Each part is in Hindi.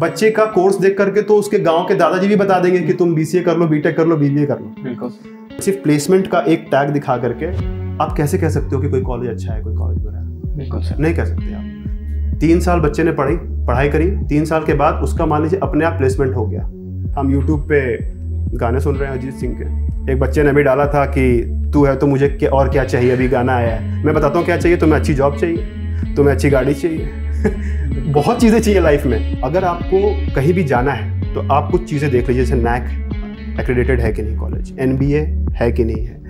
बच्चे का कोर्स देख करके तो उसके गांव के दादाजी भी बता देंगे कि तुम बीसीए कर लो, बीटेक कर लो, बीबीए कर लो। बिल्कुल। सिर्फ प्लेसमेंट का एक टैग दिखा करके आप कैसे कह सकते हो कि कोई कॉलेज अच्छा है, कोई कॉलेज बुरा है? बिल्कुल सर, नहीं कह सकते आप। 3 साल बच्चे ने पढ़ाई करी, 3 साल के बाद उसका मान लीजिए अपने आप प्लेसमेंट हो गया। हम यूट्यूब पे गाने सुन रहे हैं अरिजीत सिंह के, एक बच्चे ने भी डाला था कि तू है तो मुझे और क्या चाहिए, अभी गाना आया है। मैं बताता हूँ क्या चाहिए, तुम्हें अच्छी जॉब चाहिए, तुम्हें अच्छी गाड़ी चाहिए बहुत चीज़ें चाहिए लाइफ में। अगर आपको कहीं भी जाना है तो आप कुछ चीज़ें देख लीजिए, जैसे NAAC एक्रेडिटेड है कि नहीं कॉलेज, NBA है कि नहीं है,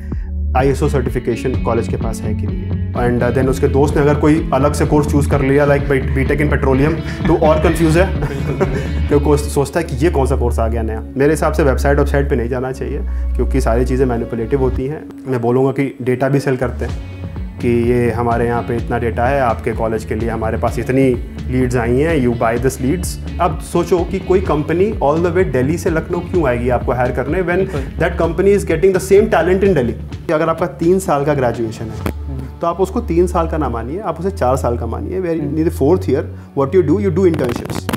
ISO सर्टिफिकेशन कॉलेज के पास है कि नहीं है। एंड देन उसके दोस्त ने अगर कोई अलग से कोर्स चूज़ कर लिया लाइक बीटेक इन पेट्रोलियम, तो और कंफ्यूज है क्योंकि सोचता है कि ये कौन सा कोर्स आ गया नया। मेरे हिसाब से वेबसाइट पे नहीं जाना चाहिए, क्योंकि सारी चीज़ें मैनिपुलेटिव होती हैं। मैं बोलूँगा कि डेटा भी सेल करते हैं कि ये हमारे यहाँ पे इतना डेटा है, आपके कॉलेज के लिए हमारे पास इतनी लीड्स आई हैं, यू बाय दिस लीड्स। अब सोचो कि कोई company all the way Delhi से लखनऊ क्यों आएगी आपको हायर करने, when that company is getting the same talent in Delhi. अगर आपका 3 साल का ग्रेजुएशन है तो आप उसको 3 साल का ना मानिए, आप उसे 4 साल का मानिए। Very 4th year what you do internships.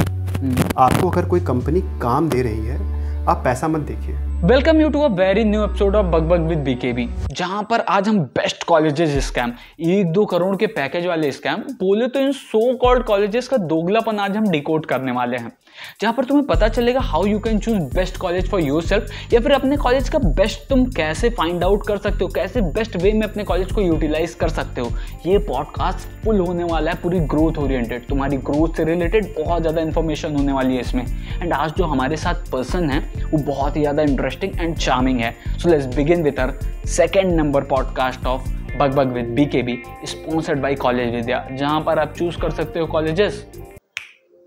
आपको अगर कोई कंपनी काम दे रही है, आप पैसा मत देखिए। Welcome you to a very new episode of bug with B K B, जहां पर आज हम बेस्ट कॉलेजेस स्कैम, 1-2 करोड़ के पैकेज वाले स्कैम, बोले तो इन सो कॉल्ड कॉलेजेस का दोगलापन आज हम डिकोड करने वाले हैं। जहां पर तुम्हें पता चलेगा how you can choose best college for yourself, या फिर अपने कॉलेज का बेस्ट तुम कैसे फाइंड आउट कर सकते हो, कैसे बेस्ट वे में अपने कॉलेज को यूटिलाइज कर सकते हो। ये पॉडकास्ट फुल होने वाला है पूरी ग्रोथ ओरिएंटेड, तुम्हारी ग्रोथ से रिलेटेड बहुत ज़्यादा इन्फॉर्मेशन होने वाली है इसमें। एंड आज जो हमारे साथ पर्सन है वो बहुत ही ज़्यादा इंटरेस्टिंग एंड चार्मिंग है। So let's begin with our 2nd number podcast of bug with BKB, sponsored by college Vidya, जहां पर आप चूज कर सकते हो कॉलेजेस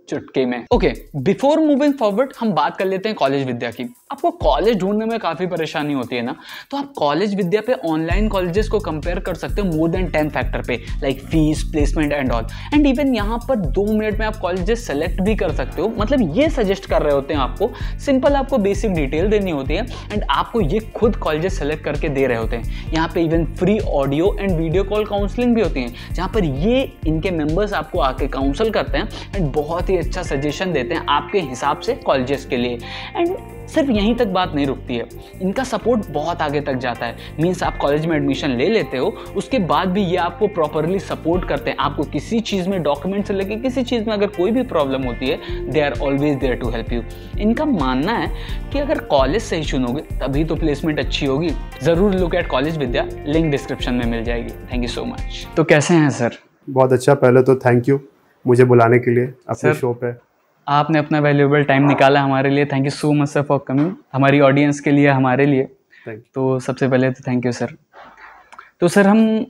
चुटकी में। ओके, बिफोर मूविंग फॉरवर्ड हम बात कर लेते हैं कॉलेज विद्या की। आपको कॉलेज ढूंढने में काफ़ी परेशानी होती है ना, तो आप कॉलेज विद्या पे ऑनलाइन कॉलेजेस को कंपेयर कर सकते हो मोर देन 10 फैक्टर पे, like fees, placement and all. And even यहाँ पर 2 मिनट में आप कॉलेजेस सेलेक्ट भी कर सकते हो। मतलब ये सजेस्ट कर रहे होते हैं आपको, सिंपल आपको बेसिक डिटेल देनी होती है एंड आपको ये खुद कॉलेजेस सेलेक्ट करके दे रहे होते हैं। यहाँ पे even free audio and video call counselling भी होती है, जहाँ पर ये इनके मेंबर्स आपको आके काउंसल करते हैं एंड बहुत ही अच्छा सजेशन देते हैं आपके हिसाब से कॉलेजेस के लिए। एंड सिर्फ यहीं तक बात नहीं रुकती है, इनका सपोर्ट बहुत आगे तक जाता है। मीन्स आप कॉलेज में एडमिशन ले लेते हो, उसके बाद भी ये आपको प्रॉपरली सपोर्ट करते हैं। आपको किसी चीज़ में, डॉक्यूमेंट से लेकर किसी चीज़ में अगर कोई भी प्रॉब्लम होती है, they are always there to help you. इनका मानना है कि अगर कॉलेज सही चुनोगे तभी तो प्लेसमेंट अच्छी होगी। ज़रूर look at college Vidya, link description में मिल जाएगी। Thank you so much. तो कैसे हैं सर? बहुत अच्छा। पहले तो थैंक यू मुझे बुलाने के लिए अपने शो पे। आपने अपना वैल्यूएबल टाइम निकाला हमारे लिए, thank you so much sir for coming, हमारी ऑडियंस के लिए, हमारे लिए। तो सबसे पहले तो थैंक यू सर। तो सर हम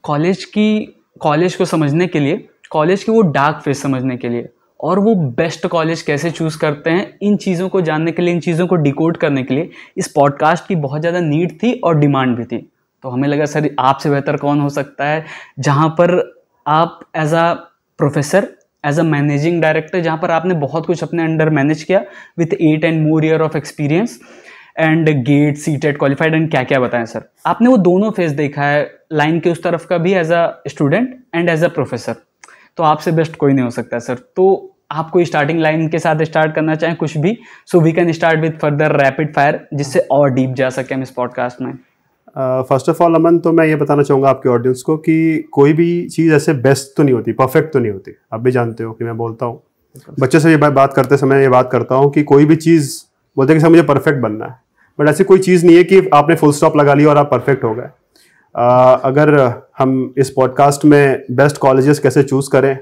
कॉलेज को समझने के लिए, कॉलेज की वो डार्क फेस समझने के लिए और वो बेस्ट कॉलेज कैसे चूज़ करते हैं, इन चीज़ों को जानने के लिए, इन चीज़ों को डिकोड करने के लिए इस पॉडकास्ट की बहुत ज़्यादा नीड थी और डिमांड भी थी। तो हमें लगा सर आपसे बेहतर कौन हो सकता है, जहाँ पर आप as a professor, as a managing director, जहाँ पर आपने बहुत कुछ अपने अंडर मैनेज किया with 8 and more year of experience and GATE, CTET qualified and क्या क्या बताएं सर। आपने वो दोनों फेज देखा है, लाइन के उस तरफ का भी as a student and as a professor. तो आपसे बेस्ट कोई नहीं हो सकता सर। तो आप कोई स्टार्टिंग लाइन के साथ स्टार्ट करना चाहें कुछ भी, so we can start with further rapid fire, जिससे और डीप जा सके हम इस पॉडकास्ट में। फर्स्ट ऑफ ऑल अमन, तो मैं ये बताना चाहूँगा आपके ऑडियंस को कि कोई भी चीज़ ऐसे बेस्ट तो नहीं होती, परफेक्ट तो नहीं होती। आप भी जानते हो कि मैं बोलता हूँ बच्चे से ये बात करते समय, ये बात करता हूँ कि कोई भी चीज़ बोलते हैं कि सर मुझे परफेक्ट बनना है, बट ऐसी कोई चीज़ नहीं है कि आपने फुल स्टॉप लगा लिया और आप परफेक्ट हो गए। अगर हम इस पॉडकास्ट में बेस्ट कॉलेजेस कैसे चूज़ करें,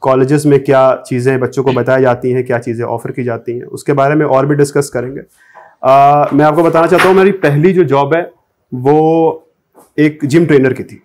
कॉलेजेस में क्या चीज़ें बच्चों को बताई जाती हैं, क्या चीज़ें ऑफर की जाती हैं, उसके बारे में और भी डिस्कस करेंगे। मैं आपको बताना चाहता हूँ, मेरी पहली जो जॉब है वो एक जिम ट्रेनर की थी,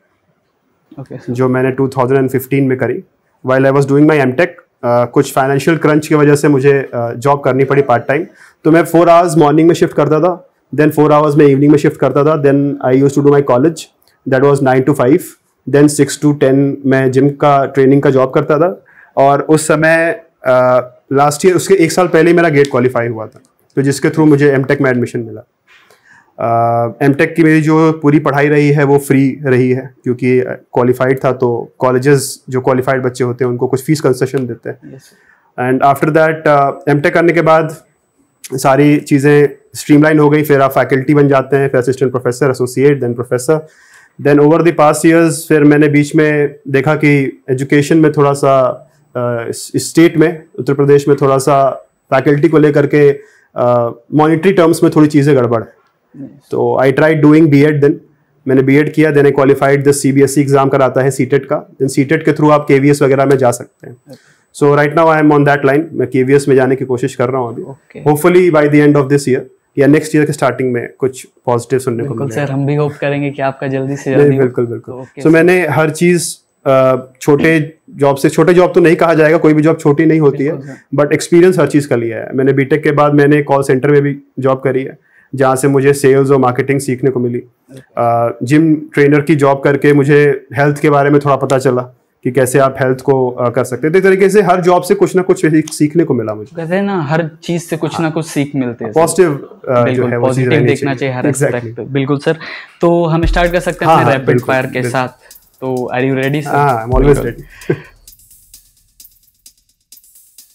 जो मैंने 2015 में करी while I was doing my M Tech. कुछ फाइनेंशियल क्रंच की वजह से मुझे जॉब करनी पड़ी पार्ट टाइम। तो मैं 4 आवर्स मॉर्निंग में शिफ्ट करता था, देन 4 आवर्स में इवनिंग में शिफ्ट करता था, then I used to do my college, that was 9 to 5, then 6 to 10 मैं जिम का ट्रेनिंग का जॉब करता था। और उस समय लास्ट ईयर, उसके 1 साल पहले मेरा गेट क्वालिफाई हुआ था, तो जिसके थ्रू मुझे एमटेक में एडमिशन मिला। एमटेक की मेरी जो पूरी पढ़ाई रही है वो फ्री रही है, क्योंकि क्वालिफाइड था। तो कॉलेजेस जो क्वालिफाइड बच्चे होते हैं उनको कुछ फीस कंसेशन देते हैं। एंड आफ्टर दैट एमटेक करने के बाद सारी चीज़ें स्ट्रीमलाइन हो गई, फिर आप फैकल्टी बन जाते हैं, फिर assistant professor, associate, then professor. Then over the past years फिर मैंने बीच में देखा कि एजुकेशन में थोड़ा सा स्टेट में, उत्तर प्रदेश में थोड़ा सा फैकल्टी को लेकर के मॉनिटरी टर्म्स में थोड़ी चीज़ें गड़बड़ है। तो I tried doing BEd, then मैंने बीएड किया, then I qualified the CBSE exam कराता है सीटेट का, देन सीटेट के थ्रू आप केवीएस वगैरह में जा सकते हैं। So right now I am on that line, मैं केवीएस में जाने की कोशिश कर रहा हूँ अभी। Hopefully by the end of this year या नेक्स्ट ईयर के स्टार्टिंग में कुछ पॉजिटिव सुनने को मिलेगा। सर हम भी होप करेंगे कि आपका जल्दी से जल्दी। बिल्कुल बिल्कुल। सो मैंने हर चीज़ छोटे जॉब से, छोटे जॉब तो नहीं कहा जाएगा, कोई भी जॉब छोटी नहीं होती है, बट एक्सपीरियंस हर चीज़ का लिया है मैंने। बीटेक के बाद मैंने कॉल सेंटर में भी जॉब करी है, जहाँ से मुझे सेल्स और मार्केटिंग सीखने को मिली। जिम ट्रेनर की जॉब करके मुझे हेल्थ के बारे में थोड़ा पता चला कि कैसे आप हेल्थ को कर सकते हैं। तो इस तरीके से हर जॉब से कुछ ना कुछ सीखने को मिला मुझे। कहते हैं ना, हर चीज से कुछ ना कुछ सीख मिलते हैं। पॉजिटिव जो है वो चीज़ देखना चाहिए हर एस्पेक्ट। बिल्कुल सर, तो हम स्टार्ट कर सकते हैं अपने रैपिड फायर के साथ। तो आर यू रेडी सर? हाँ, आई एम ऑलवेज रेडी।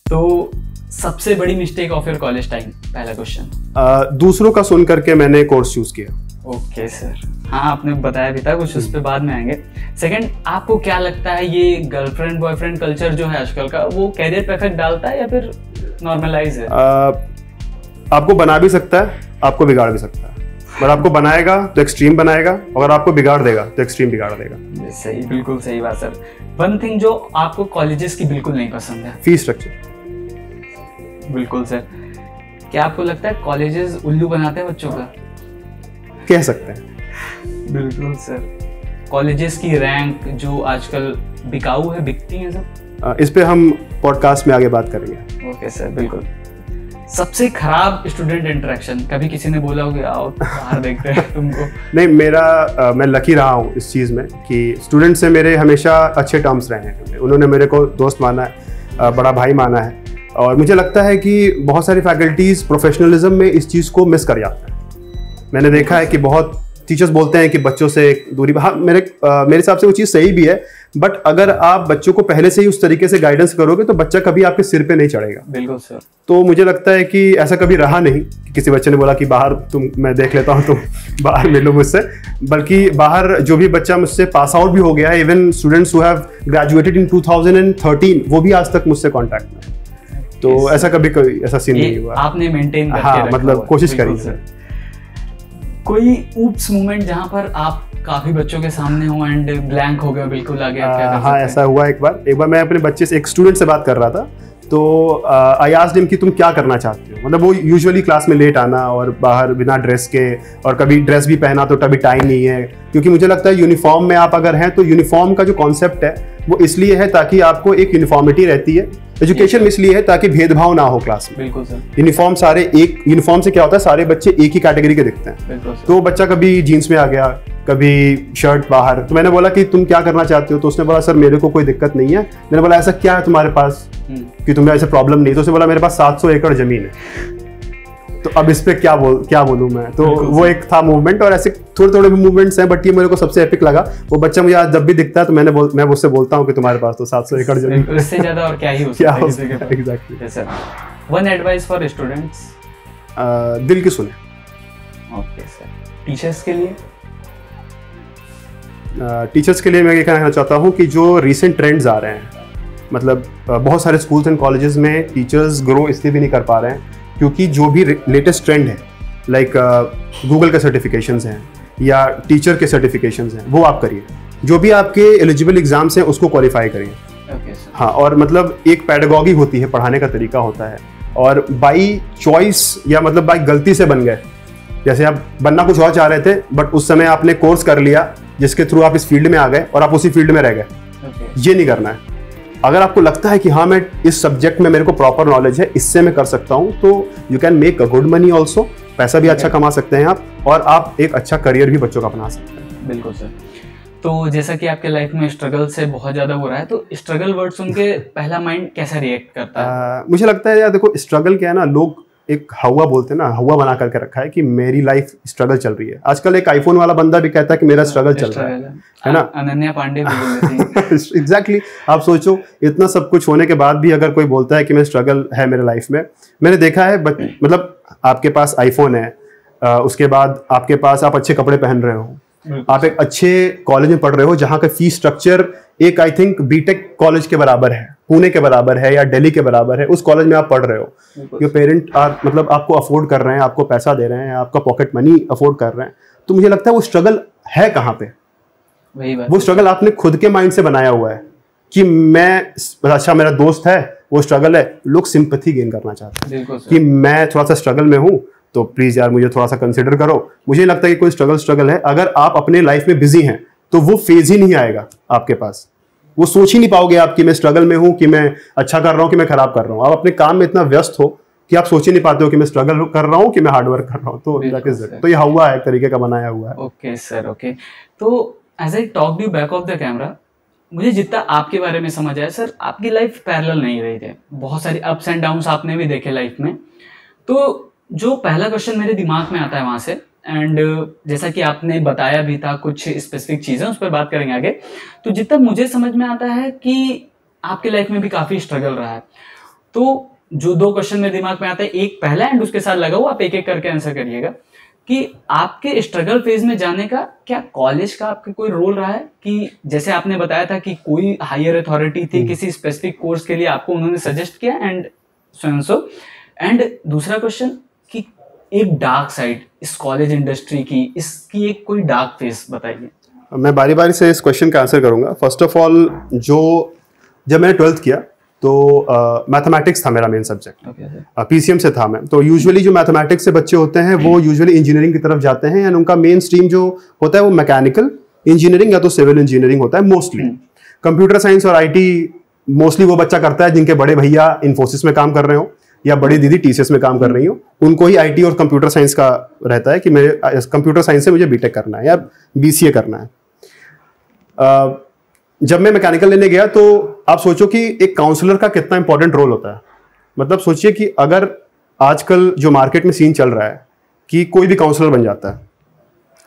तो सबसे बड़ी mistake of your college time, पहला क्वेश्चन। दूसरों का सुन करके मैंने कोर्स चूज किया। ओके सर, हाँ आपने बताया भी था कुछ, उस पर बाद में आएंगे। सेकंड, आपको क्या लगता है ये गर्लफ्रेंड बॉयफ्रेंड कल्चर जो है आजकल का, वो कैरियर पे इफेक्ट डालता है या फिर नॉर्मलाइज है? आपको बना भी सकता है, आपको बिगाड़ भी सकता है। अगर आपको बनाएगा तो एक्सट्रीम बनाएगा, अगर आपको बिगाड़ देगा तो एक्सट्रीम बिगाड़ देगा। सही, बिल्कुल सही बात सर। वन थिंग जो आपको कॉलेजेस की बिल्कुल नहीं पसंद है? Fees structure. बिल्कुल सर। क्या आपको लगता है कॉलेजेस उल्लू बनाते हैं बच्चों का? कह सकते हैं। बिल्कुल सर। कॉलेजेस की रैंक जो आजकल बिकाऊ है, बिकती है सर? इस पे हम पॉडकास्ट में आगे बात करेंगे। ओके सर, बिल्कुल। सबसे खराब स्टूडेंट इंटरेक्शन, कभी किसी ने बोला होगा आओ बाहर देखते हैं तुमको? नहीं, मैं लकी रहा हूँ इस चीज़ में कि स्टूडेंट से मेरे हमेशा अच्छे टर्म्स रहे हैं। उन्होंने मेरे को दोस्त माना है, बड़ा भाई माना है, और मुझे लगता है कि बहुत सारी फैकल्टीज़ प्रोफेशनलिज्म में इस चीज़ को मिस कर जाते हैं। मैंने देखा है कि बहुत टीचर्स बोलते हैं कि बच्चों से दूरी, हाँ मेरे हिसाब से वो चीज़ सही भी है, बट अगर आप बच्चों को पहले से ही उस तरीके से गाइडेंस करोगे तो बच्चा कभी आपके सिर पे नहीं चढ़ेगा। बिल्कुल सर। तो मुझे लगता है कि ऐसा कभी रहा नहीं कि किसी बच्चे ने बोला कि बाहर मैं देख लेता हूँ, तुम बाहर मिलो मुझसे, बल्कि बाहर जो भी बच्चा मुझसे पास आउट भी हो गया है, even students who have graduated in 2013, वो भी आज तक मुझसे कॉन्टैक्ट में। तो ऐसा कभी कोई ऐसा सीन नहीं हुआ। आपने मेंटेन करके हाँ, मतलब कोशिश करी सर। कोई ऊप्स मोमेंट जहाँ पर आप काफी बच्चों के सामने हो एंड ब्लैंक हो गया बिल्कुल आगे? हाँ, ऐसा हुआ एक बार मैं अपने बच्चे से, एक स्टूडेंट से बात कर रहा था, तो आई आस्क्ड हिम कि तुम क्या करना चाहते हो। मतलब वो यूजुअली क्लास में लेट आना और बाहर बिना ड्रेस के, और कभी ड्रेस भी पहना तो कभी टाइम नहीं है, क्योंकि मुझे लगता है यूनिफॉर्म में आप अगर हैं तो यूनिफॉर्म का जो कॉन्सेप्ट है वो इसलिए है ताकि आपको एक यूनिफॉर्मिटी रहती है। एजुकेशन में इसलिए है ताकि भेदभाव ना हो क्लास में। बिल्कुल सर। यूनिफॉर्म सारे एक, यूनिफॉर्म से क्या होता है, सारे बच्चे एक ही कैटेगरी के दिखते हैं। तो बच्चा कभी जीन्स में आ गया, कभी शर्ट बाहर, तो मैंने बोला कि तुम क्या करना चाहते हो? तो उसने बोला सर मेरे को कोई दिक्कत नहीं है। मैंने बोला ऐसा क्या है तुम्हारे पास कि तुम्हें ऐसे प्रॉब्लम नहीं? तो उसने बोला मेरे पास 700 एकड़ जमीन है। तो अब इस पे क्या बोलूं मैं? तो वो एक था मूवमेंट, और ऐसे थोड़े मूवमेंट्स हैं, बट ये मेरे को सबसे एपिक लगा। वो बच्चा मुझे आज जब भी दिखता है तो मैं उससे बोलता हूँ कि तुम्हारे पास तो 700 एकड़ जमीन, इससे ज्यादा और क्या ही हो सकता है? Exactly sir. One advice for students? दिल की सुने। Okay sir. टीचर्स के लिए? टीचर्स के लिए मैं ये कहना चाहता हूँ कि जो रिसेंट ट्रेंड्स आ रहे हैं, मतलब बहुत सारे स्कूल्स एंड कॉलेजेस में टीचर्स ग्रो इसलिए भी नहीं कर पा रहे हैं क्योंकि जो भी लेटेस्ट ट्रेंड है, लाइक गूगल के सर्टिफिकेशंस हैं या टीचर के सर्टिफिकेशंस हैं, वो आप करिए। जो भी आपके एलिजिबल एग्जाम्स हैं उसको क्वालिफाई करिए। हाँ, और मतलब एक पैडागॉगी होती है, पढ़ाने का तरीका होता है, और बाई चॉइस या मतलब बाई गलती से बन गए, जैसे आप बनना कुछ और चाह रहे थे बट उस समय आपने कोर्स कर लिया जिसके थ्रू आप इस फील्ड में आ गए और आप उसी फील्ड में रह गए। ये नहीं करना है। अगर आपको लगता है कि हाँ मैं इस सब्जेक्ट में मेरे को प्रॉपर नॉलेज है, इससे मैं कर सकता हूँ, तो you can make a good money also, पैसा भी अच्छा कमा सकते हैं आप, और आप एक अच्छा करियर भी बच्चों का बना सकते हैं। बिल्कुल सर। तो जैसा कि आपके लाइफ में स्ट्रगल से बहुत ज़्यादा हो रहा है, तो स्ट्रगल वर्ड सुन के पहला माइंड कैसा रिएक्ट करता है? मुझे लगता है यार देखो, स्ट्रगल क्या है ना, लोग एक हवा बोलते हैं ना, हवा बना करके रखा है कि मेरी लाइफ स्ट्रगल चल रही है। आजकल एक आईफोन वाला बंदा भी कहता है कि मेरा स्ट्रगल चल रहा है ना। अनन्या पांडे भी बोल रही थी। एग्जैक्टली आप सोचो, इतना सब कुछ होने के बाद भी अगर कोई बोलता है कि मैं स्ट्रगल है मेरे लाइफ में, मैंने देखा है मतलब आपके पास आईफोन है, उसके बाद आपके पास आप अच्छे कपड़े पहन रहे हो, आप एक अच्छे कॉलेज में पढ़ रहे हो जहां का फीस स्ट्रक्चर एक आई थिंक बीटेक कॉलेज के बराबर है, पुणे के बराबर है या दिल्ली के बराबर है, उस कॉलेज में आप पढ़ रहे हो। योर पेरेंट आर मतलब आपको अफोर्ड कर रहे हैं, आपको पैसा दे रहे हैं, आपका पॉकेट मनी अफोर्ड कर रहे हैं। तो मुझे लगता है वो स्ट्रगल है कहाँ पे, वो स्ट्रगल आपने खुद के माइंड से बनाया हुआ है कि मैं, अच्छा मेरा दोस्त है वो स्ट्रगल है, लोग सिंपैथी गेन करना चाहते हैं कि मैं थोड़ा सा स्ट्रगल में हूं तो प्लीज यार मुझे थोड़ा सा कंसिडर करो। मुझे लगता है कि कोई स्ट्रगल है, अगर आप अपने लाइफ में बिजी हैं तो वो फेज ही नहीं आएगा आपके पास, वो सोच ही नहीं पाओगे आप कि मैं स्ट्रगल में हूं, कि मैं अच्छा कर रहा हूं, कि मैं खराब कर रहा हूं। आप अपने काम में इतना व्यस्त हो कि आप सोच ही नहीं पाते हो कि मैं स्ट्रगल कर रहा हूं कि मैं हार्डवर्क कर रहा हूं। तो दैट इज इट। तो ये हुआ है एक तरीके का बनाया हुआ है। Okay sir, okay. तो as I talk you back of the camera, मुझे जितना आपके बारे में समझ आया सर, आपकी लाइफ पैरेलल नहीं रही थी, बहुत सारी अप्स एंड डाउन्स आपने भी देखे लाइफ में। तो जो पहला क्वेश्चन मेरे दिमाग में आता है वहां से, एंड जैसा कि आपने बताया भी था कुछ स्पेसिफिक चीजें, उस पर बात करेंगे आगे। तो जितना मुझे समझ में आता है कि आपके लाइफ में भी काफी स्ट्रगल रहा है। तो जो दो क्वेश्चन मेरे दिमाग में आते हैं, एक पहला एंड उसके साथ लगा हुआ, आप एक एक करके आंसर करिएगा कि आपके स्ट्रगल फेज में जाने का क्या कॉलेज का आपका कोई रोल रहा है? कि जैसे आपने बताया था कि कोई हायर अथॉरिटी थी किसी स्पेसिफिक कोर्स के लिए, आपको उन्होंने सजेस्ट किया एंड सो एंड दूसरा क्वेश्चन कि एक डार्क साइड इस कॉलेज इंडस्ट्री की, इसकी एक कोई डार्क फेस बताइए। मैं बारी बारी से इस क्वेश्चन का आंसर करूंगा। फर्स्ट ऑफ ऑल, जब मैंने 12th किया तो मैथमेटिक्स था मेरा मेन सब्जेक्ट, पीसीएम से था मैं। तो यूजुअली जो मैथमेटिक्स से बच्चे होते हैं वो यूजुअली इंजीनियरिंग की तरफ जाते हैं, एंड उनका मेन स्ट्रीम जो होता है वो मैकेनिकल इंजीनियरिंग या तो सिविल इंजीनियरिंग होता है मोस्टली। कंप्यूटर साइंस और आईटी मोस्टली वो बच्चा करता है जिनके बड़े भैया इन्फोसिस में काम कर रहे हो या बड़ी दीदी टीसीएस में काम कर रही हो, उनको ही आईटी और कंप्यूटर साइंस का रहता है कि मेरे कंप्यूटर साइंस से मुझे बीटेक करना है या बीसीए करना है। जब मैं मैकेनिकल लेने गया तो आप सोचो कि एक काउंसलर का कितना इंपॉर्टेंट रोल होता है। मतलब सोचिए कि अगर आजकल जो मार्केट में सीन चल रहा है कि कोई भी काउंसलर बन जाता है,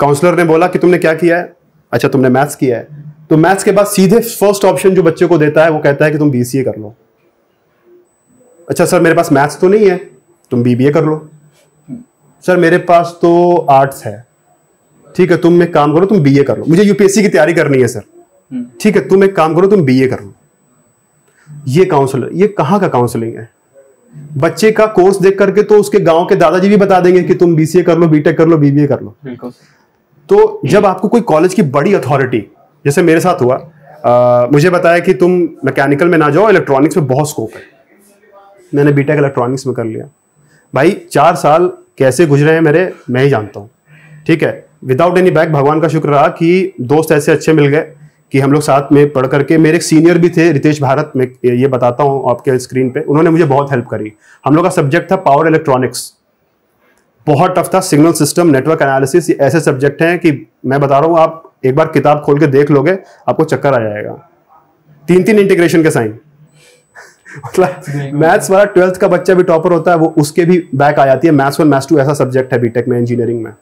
काउंसलर ने बोला कि तुमने क्या किया है, अच्छा तुमने मैथ्स किया है, तो मैथ्स के बाद सीधे फर्स्ट ऑप्शन जो बच्चे को देता है वो कहता है कि तुम बीसीए कर लो। अच्छा सर मेरे पास मैथ्स तो नहीं है, तुम बीबीए कर लो। सर मेरे पास तो आर्ट्स है, ठीक है तुम एक काम करो तुम बीए कर लो, मुझे यूपीएससी की तैयारी करनी है सर, ठीक है तुम एक काम करो तुम बीए कर लो। ये काउंसलर, ये कहाँ का काउंसलिंग है? बच्चे का कोर्स देख करके तो उसके गांव के दादाजी भी बता देंगे कि तुम बीसीए कर लो, बीटेक कर लो, बीबीए कर लो। तो जब आपको कोई कॉलेज की बड़ी अथॉरिटी, जैसे मेरे साथ हुआ, मुझे बताया कि तुम मैकेनिकल में ना जाओ, इलेक्ट्रॉनिक्स में बहुत स्कोप है, मैंने बीटेक इलेक्ट्रॉनिक्स में कर लिया। भाई 4 साल कैसे गुजरे हैं मेरे, मैं ही जानता हूँ, ठीक है। विदाउट एनी बैक भगवान का शुक्र रहा कि दोस्त ऐसे अच्छे मिल गए कि हम लोग साथ में पढ़ करके, मेरे एक सीनियर भी थे रितेश भारत, में ये बताता हूँ आपके स्क्रीन पे, उन्होंने मुझे बहुत हेल्प करी। हम लोग का सब्जेक्ट था पावर इलेक्ट्रॉनिक्स, बहुत टफ था, सिग्नल सिस्टम, नेटवर्क एनालिसिस, ये ऐसे सब्जेक्ट हैं कि मैं बता रहा हूँ आप एक बार किताब खोल के देख लोगे आपको चक्कर आ जाएगा। 3 इंटीग्रेशन के साइन मतलब मैथ्स वाला 12th का बच्चा भी टॉपर होता है, वो उसके भी बैक आ जाती है। मैथ्स 1 मैथ्स 2 ऐसा सब्जेक्ट है बीटेक में, इंजीनियरिंग में।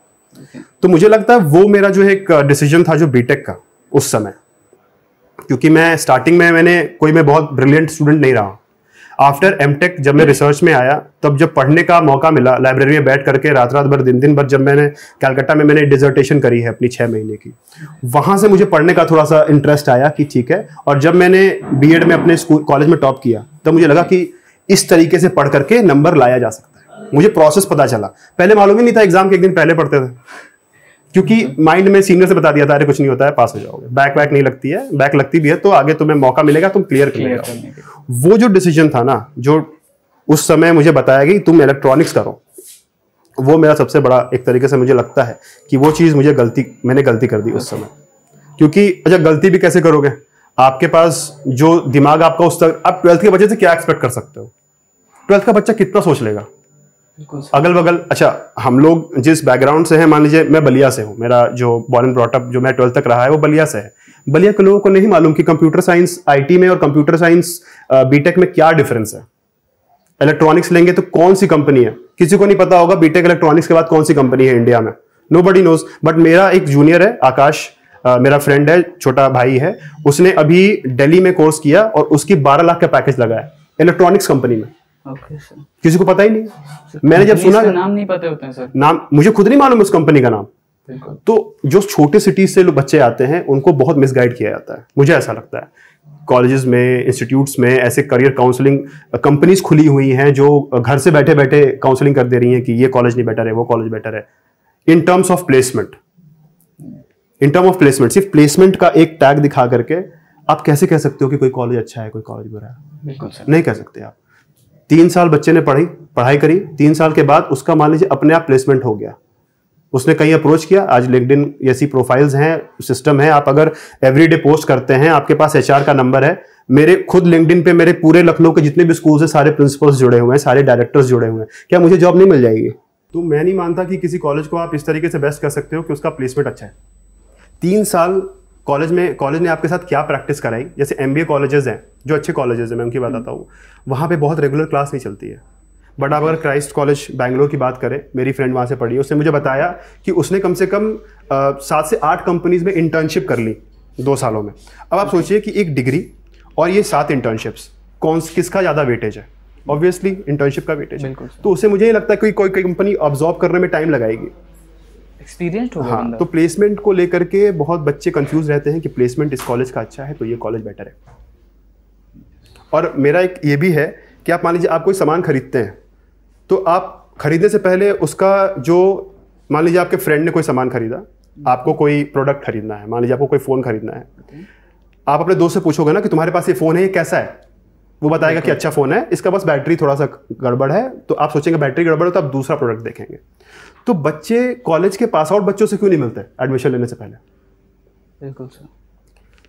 तो मुझे लगता है वो मेरा जो एक डिसीजन था जो बीटेक का उस समय, क्योंकि मैं स्टार्टिंग में मैं बहुत ब्रिलियंट स्टूडेंट नहीं रहा। आफ्टर एमटेक जब मैं रिसर्च में आया, तब जब पढ़ने का मौका मिला लाइब्रेरी में बैठ करके रात भर दिन भर, जब मैंने कलकत्ता में मैंने डिसर्टेशन करी है अपनी 6 महीने की, वहां से मुझे पढ़ने का थोड़ा सा इंटरेस्ट आया कि ठीक है। और जब मैंने बीएड में अपने स्कूल कॉलेज में टॉप किया, तब मुझे लगा कि इस तरीके से पढ़ करके नंबर लाया जा सकता है। मुझे प्रोसेस पता चला, पहले मालूम ही नहीं था, एग्जाम के एक दिन पहले पढ़ते थे, क्योंकि माइंड में सीनियर से बता दिया था अरे कुछ नहीं होता है, पास हो जाओगे, बैक नहीं लगती है, बैक लगती भी है तो आगे तुम्हें मौका मिलेगा, तुम क्लियर करने। वो जो डिसीजन था ना, जो उस समय मुझे बताया कि तुम इलेक्ट्रॉनिक्स करो, वो मेरा सबसे बड़ा एक तरीके से मुझे लगता है कि वो चीज मैंने गलती कर दी उस समय। क्योंकि अच्छा गलती भी कैसे करोगे, आपके पास जो दिमाग आपका उस तक, आप 12th के बच्चे से क्या एक्सपेक्ट कर सकते हो? 12th का बच्चा कितना सोच लेगा अगल बगल। अच्छा हम लोग जिस बैकग्राउंड से हैं, मान लीजिए मैं बलिया से हूँ, मेरा जो बॉर्न एंड ब्रॉट अप जो मैं 12th तक रहा है वो बलिया से है। बलिया के लोगों को नहीं मालूम कि कंप्यूटर साइंस आईटी में और कंप्यूटर साइंस बीटेक में क्या डिफरेंस है। इलेक्ट्रॉनिक्स लेंगे तो कौन सी कंपनी है, किसी को नहीं पता होगा बीटेक इलेक्ट्रॉनिक्स के बाद कौन सी कंपनी है इंडिया में, नोबडी नोज। बट मेरा एक जूनियर है आकाश, मेरा फ्रेंड है, छोटा भाई है, उसने अभी दिल्ली में कोर्स किया और उसकी 12 लाख का पैकेज लगा है इलेक्ट्रॉनिक्स कंपनी में। Okay sir. किसी को पता ही नहीं। मैंने जब सुना, नाम नहीं पता होता है सर, नाम मुझे खुद नहीं मालूम उस कंपनी का नाम। तो जो छोटे सिटीज से लोग बच्चे आते हैं उनको बहुत मिसगाइड किया जाता है, मुझे ऐसा लगता है। कॉलेजेस में, इंस्टीट्यूट्स में ऐसे करियर काउंसलिंग कंपनीज खुली हुई हैं जो घर से बैठे बैठे काउंसलिंग कर दे रही हैं कि ये कॉलेज नहीं बेटर है, वो कॉलेज बेटर है। इन टर्म्स ऑफ प्लेसमेंट, सिर्फ प्लेसमेंट का एक टैग दिखा करके आप कैसे कह सकते हो कि कोई कॉलेज अच्छा है, कोई कॉलेज बुरा है? बिल्कुल सर, नहीं कह सकते आप। 3 साल बच्चे ने पढ़ाई करी, 3 साल के बाद उसका मान लीजिए अपने आप प्लेसमेंट हो गया। उसने कहीं अप्रोच किया, आज लिंक्डइन ऐसी प्रोफाइल्स हैं, सिस्टम है, आप अगर एवरीडे पोस्ट करते हैं, आपके पास एचआर का नंबर है। मेरे खुद लिंक्डइन पे मेरे पूरे लखनऊ के जितने भी स्कूल है सारे प्रिंसिपल्स जुड़े हुए हैं, सारे डायरेक्टर्स जुड़े हुए हैं। क्या मुझे जॉब नहीं मिल जाएगी? तो मैं नहीं मानता कि किसी कॉलेज को आप इस तरीके से बेस्ट कर सकते हो कि उसका प्लेसमेंट अच्छा है। 3 साल कॉलेज ने आपके साथ क्या प्रैक्टिस कराई? जैसे एमबीए कॉलेजेस हैं जो अच्छे कॉलेजेस हैं, मैं उनकी बताता हूँ, वहाँ पे बहुत रेगुलर क्लास नहीं चलती है। बट आप अगर क्राइस्ट कॉलेज बैंगलोर की बात करें, मेरी फ्रेंड वहाँ से पढ़ी है, उसने मुझे बताया कि उसने कम से कम 7 से 8 कंपनीज में इंटर्नशिप कर ली 2 सालों में। अब आप सोचिए कि एक डिग्री और ये 7 इंटर्नशिप्स, किसका ज़्यादा वेटेज है? ऑब्वियसली इंटर्नशिप का वेटेज है। तो उससे मुझे नहीं लगता कि कोई कंपनी ऑब्जॉर्व करने में टाइम लगाएगी। एक्सपीरियंस्ड होगा। हाँ, तो प्लेसमेंट को लेकर के बहुत बच्चे कंफ्यूज रहते हैं कि प्लेसमेंट इस कॉलेज का अच्छा है तो ये कॉलेज बेटर है। और मेरा एक ये भी है कि आप मान लीजिए आप कोई सामान खरीदते हैं, तो आप खरीदने से पहले उसका जो, मान लीजिए आपके फ्रेंड ने कोई सामान खरीदा, आपको कोई प्रोडक्ट खरीदना है, मान लीजिए आपको कोई फ़ोन खरीदना है, आप अपने दोस्त से पूछोगे ना कि तुम्हारे पास ये फ़ोन है, ये कैसा है? वो बताएगा कि अच्छा फ़ोन है, इसका बस बैटरी थोड़ा सा गड़बड़ है। तो आप सोचेंगे बैटरी गड़बड़ है तो आप दूसरा प्रोडक्ट देखेंगे। तो बच्चे कॉलेज के पास आउट बच्चों से क्यों नहीं मिलते एडमिशन लेने से पहले? बिल्कुल सर।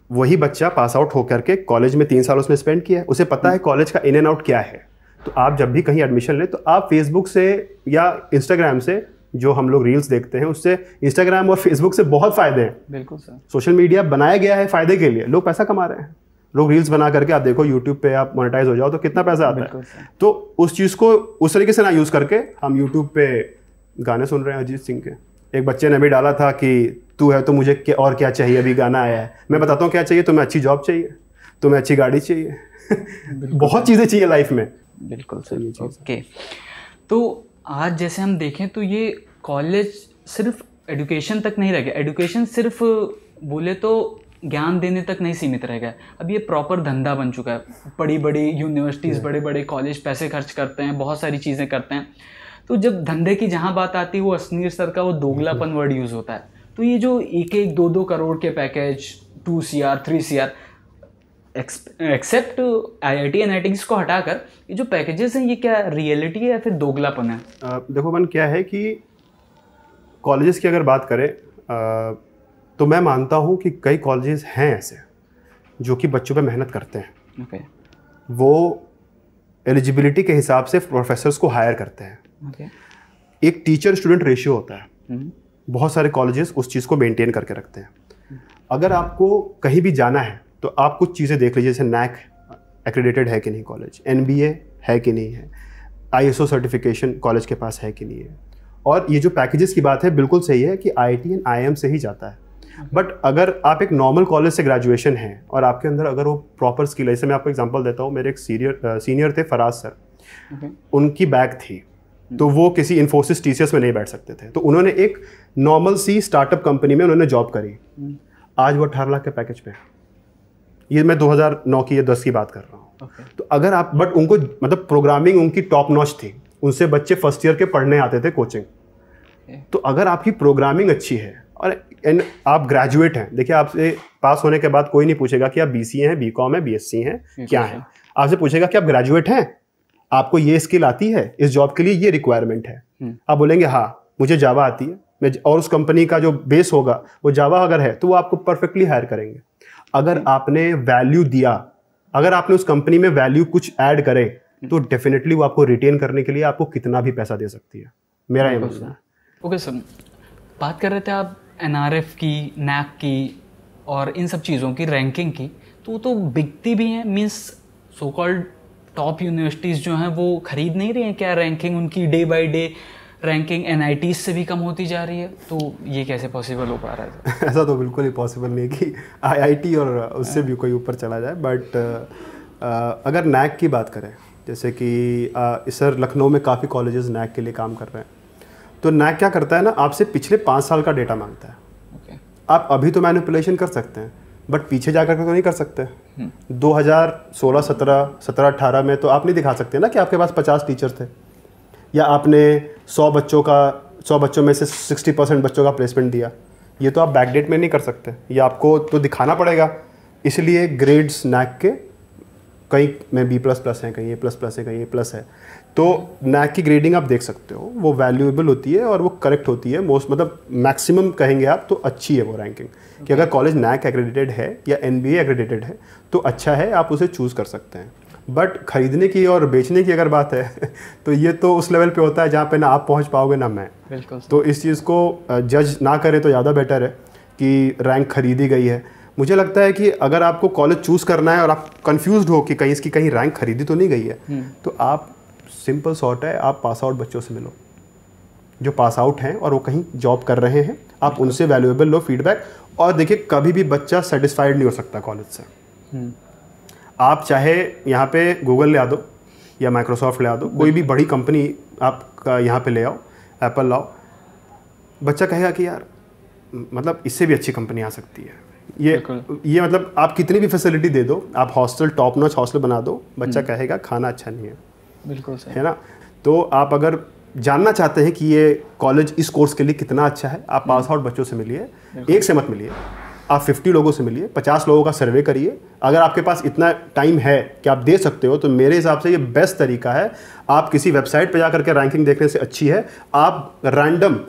वही बच्चा पास आउट होकर के कॉलेज में 3 साल उसने स्पेंड किया है, उसे पता है कॉलेज का इन एंड आउट क्या है। तो आप जब भी कहीं एडमिशन लें तो आप फेसबुक से या इंस्टाग्राम से, जो हम लोग रील्स देखते हैं, उससे इंस्टाग्राम और फेसबुक से बहुत फायदे हैं। बिल्कुल सर। सोशल मीडिया बनाया गया है फायदे के लिए, लोग पैसा कमा रहे हैं। लोग रील्स बना करके, आप देखो यूट्यूब पे आप मोनेटाइज हो जाओ तो कितना पैसा आता है। तो उस चीज़ को उस तरीके से ना यूज़ करके, हम यूट्यूब पे गाने सुन रहे हैं अरिजीत सिंह के, एक बच्चे ने भी डाला था कि तू है तो मुझे और क्या चाहिए, अभी गाना आया है। मैं बताता हूँ क्या चाहिए, तुम्हें अच्छी जॉब चाहिए, तुम्हें अच्छी गाड़ी चाहिए, बहुत चीज़ें चाहिए लाइफ में। बिल्कुल सर। ओके, तो आज जैसे हम देखें तो ये कॉलेज सिर्फ एजुकेशन तक नहीं रह गया, एजुकेशन सिर्फ बोले तो ज्ञान देने तक नहीं सीमित रह गया, अब ये प्रॉपर धंधा बन चुका है। बड़ी बड़ी यूनिवर्सिटीज़, बड़े बड़े कॉलेज पैसे खर्च करते हैं, बहुत सारी चीज़ें करते हैं। तो जब धंधे की जहाँ बात आती है, वो असनीर सर का वो दोगलापन वर्ड यूज़ होता है। तो ये जो 1-1, 2-2 करोड़ के package, 2 CR 3 CR, except IIT NIT को हटाकर ये जो पैकेजेस हैं, ये क्या रियलिटी है या फिर दोगलापन है? देखो मन, क्या है कि कॉलेजेस की अगर बात करें तो मैं मानता हूँ कि कई कॉलेजेस हैं ऐसे जो कि बच्चों पे मेहनत करते हैं। okay. वो एलिजिबिलिटी के हिसाब से प्रोफेसर्स को हायर करते हैं। okay. एक टीचर स्टूडेंट रेशियो होता है। बहुत सारे कॉलेजेस उस चीज़ को मेंटेन करके रखते हैं। अगर आपको कहीं भी जाना है तो आप कुछ चीज़ें देख लीजिए, जैसे NAC एक्रेडिटेड है कि नहीं कॉलेज, NBA है कि नहीं है, ISO सर्टिफिकेशन कॉलेज के पास है कि नहीं है। और ये जो पैकेजेस की बात है, बिल्कुल सही है कि IIT एंड IIM से ही जाता है। बट अगर आप एक नॉर्मल कॉलेज से ग्रेजुएशन है और आपके अंदर अगर वो प्रॉपर स्किल है, जैसे मैं आपको एग्जांपल देता हूँ, मेरे एक सीनियर थे फराज सर, उनकी बैग थी, तो वो किसी इन्फोसिस TCS में नहीं बैठ सकते थे, तो उन्होंने एक नॉर्मल सी स्टार्टअप कंपनी में उन्होंने जॉब करी। आज वो 18 लाख के पैकेज पे है। ये मैं 2009 की या 10 की बात कर रहा हूँ। तो अगर आप, बट उनको मतलब प्रोग्रामिंग उनकी टॉप नॉच थी, उनसे बच्चे फर्स्ट ईयर के पढ़ने आते थे कोचिंग। तो अगर आपकी प्रोग्रामिंग अच्छी है और आप ग्रेजुएट हैं, देखिए आपसे पास होने के बाद कोई नहीं पूछेगा कि आप BCA हैं, BCom है, BSc हैं, क्या है। आपसे पूछेगा कि आप ग्रेजुएट हैं, आपको ये स्किल आती है, इस जॉब के लिए ये रिक्वायरमेंट है। आप बोलेंगे हाँ मुझे जावा आती है, और उस कंपनी का जो बेस होगा वो जावा अगर है तो वो आपको परफेक्टली हायर करेंगे। अगर आपने वैल्यू दिया, अगर आपने उस कंपनी में वैल्यू कुछ ऐड करे, तो डेफिनेटली वो आपको रिटेन करने के लिए आपको कितना भी पैसा दे सकती है, मेरा ये मानना है। ओके सर, बात कर रहे थे आप NRF की, NAC की और इन सब चीज़ों की रैंकिंग की, तो बिकती भी हैं, means so called top universities जो हैं वो खरीद नहीं रही हैं क्या? रैंकिंग उनकी day by day ranking NITs से भी कम होती जा रही है, तो ये कैसे पॉसिबल हो पा रहा है? ऐसा तो बिल्कुल ही पॉसिबल नहीं है कि IIT और उससे भी कोई ऊपर चला जाए। बट अगर NAC की बात करें, जैसे कि सर लखनऊ में काफ़ी कॉलेजेस NAC के लिए काम कर रहे हैं, तो NAC क्या करता है ना, आपसे पिछले 5 साल का डेटा मांगता है। आप अभी तो मैनिपुलेशन कर सकते हैं, बट पीछे जाकर तो नहीं कर सकते। 2016, 17, 18 में तो आप नहीं दिखा सकते ना कि आपके पास 50 टीचर थे, या आपने 100 बच्चों में से 60% बच्चों का प्लेसमेंट दिया। ये तो आप बैकडेट में नहीं कर सकते, ये आपको तो दिखाना पड़ेगा। इसलिए ग्रेड्स NAC के कहीं में B++ हैं, कहीं A++ है, कहीं A+ है। तो NAC की ग्रेडिंग आप देख सकते हो, वो वैल्यूएबल होती है और वो करेक्ट होती है। मोस्ट मतलब मैक्सिमम कहेंगे आप तो अच्छी है वो रैंकिंग, कि अगर कॉलेज NAC एक्रेडिटेड है या NBA एक्रेडिटेड है तो अच्छा है, आप उसे चूज़ कर सकते हैं। बट खरीदने की और बेचने की अगर बात है तो ये तो उस लेवल पे होता है जहाँ पे ना आप पहुँच पाओगे ना मैं। बिल्कुल। तो इस चीज़ को जज ना करें तो ज़्यादा बेटर है कि रैंक खरीदी गई है। मुझे लगता है कि अगर आपको कॉलेज चूज़ करना है और आप कंफ्यूज्ड हो कि कहीं इसकी कहीं रैंक खरीदी तो नहीं गई है, तो आप सिंपल सॉर्ट है, आप पास आउट बच्चों से मिलो जो पास आउट हैं और वो कहीं जॉब कर रहे हैं, आप उनसे वैल्यूएबल लो फीडबैक। और देखिए, कभी भी बच्चा सेटिस्फाइड नहीं हो सकता कॉलेज से। आप चाहे यहाँ पे गूगल ले आ दो या माइक्रोसॉफ्ट ले आ दो, कोई भी बड़ी कंपनी आप यहाँ पे ले आओ, एप्पल लाओ, बच्चा कहेगा कि यार मतलब इससे भी अच्छी कंपनी आ सकती है। ये मतलब आप कितनी भी फैसिलिटी दे दो, आप हॉस्टल टॉप नॉच हॉस्टल बना दो, बच्चा कहेगा खाना अच्छा नहीं है। बिल्कुल सही है ना। तो आप अगर जानना चाहते हैं कि ये कॉलेज इस कोर्स के लिए कितना अच्छा है, आप पास आउट बच्चों से मिलिए, एक से मत मिलिए, आप 50 लोगों से मिलिए, 50 लोगों का सर्वे करिए। अगर आपके पास इतना टाइम है कि आप दे सकते हो, तो मेरे हिसाब से ये बेस्ट तरीका है। आप किसी वेबसाइट पर जाकर के रैंकिंग देखने से अच्छी है, आप रैंडम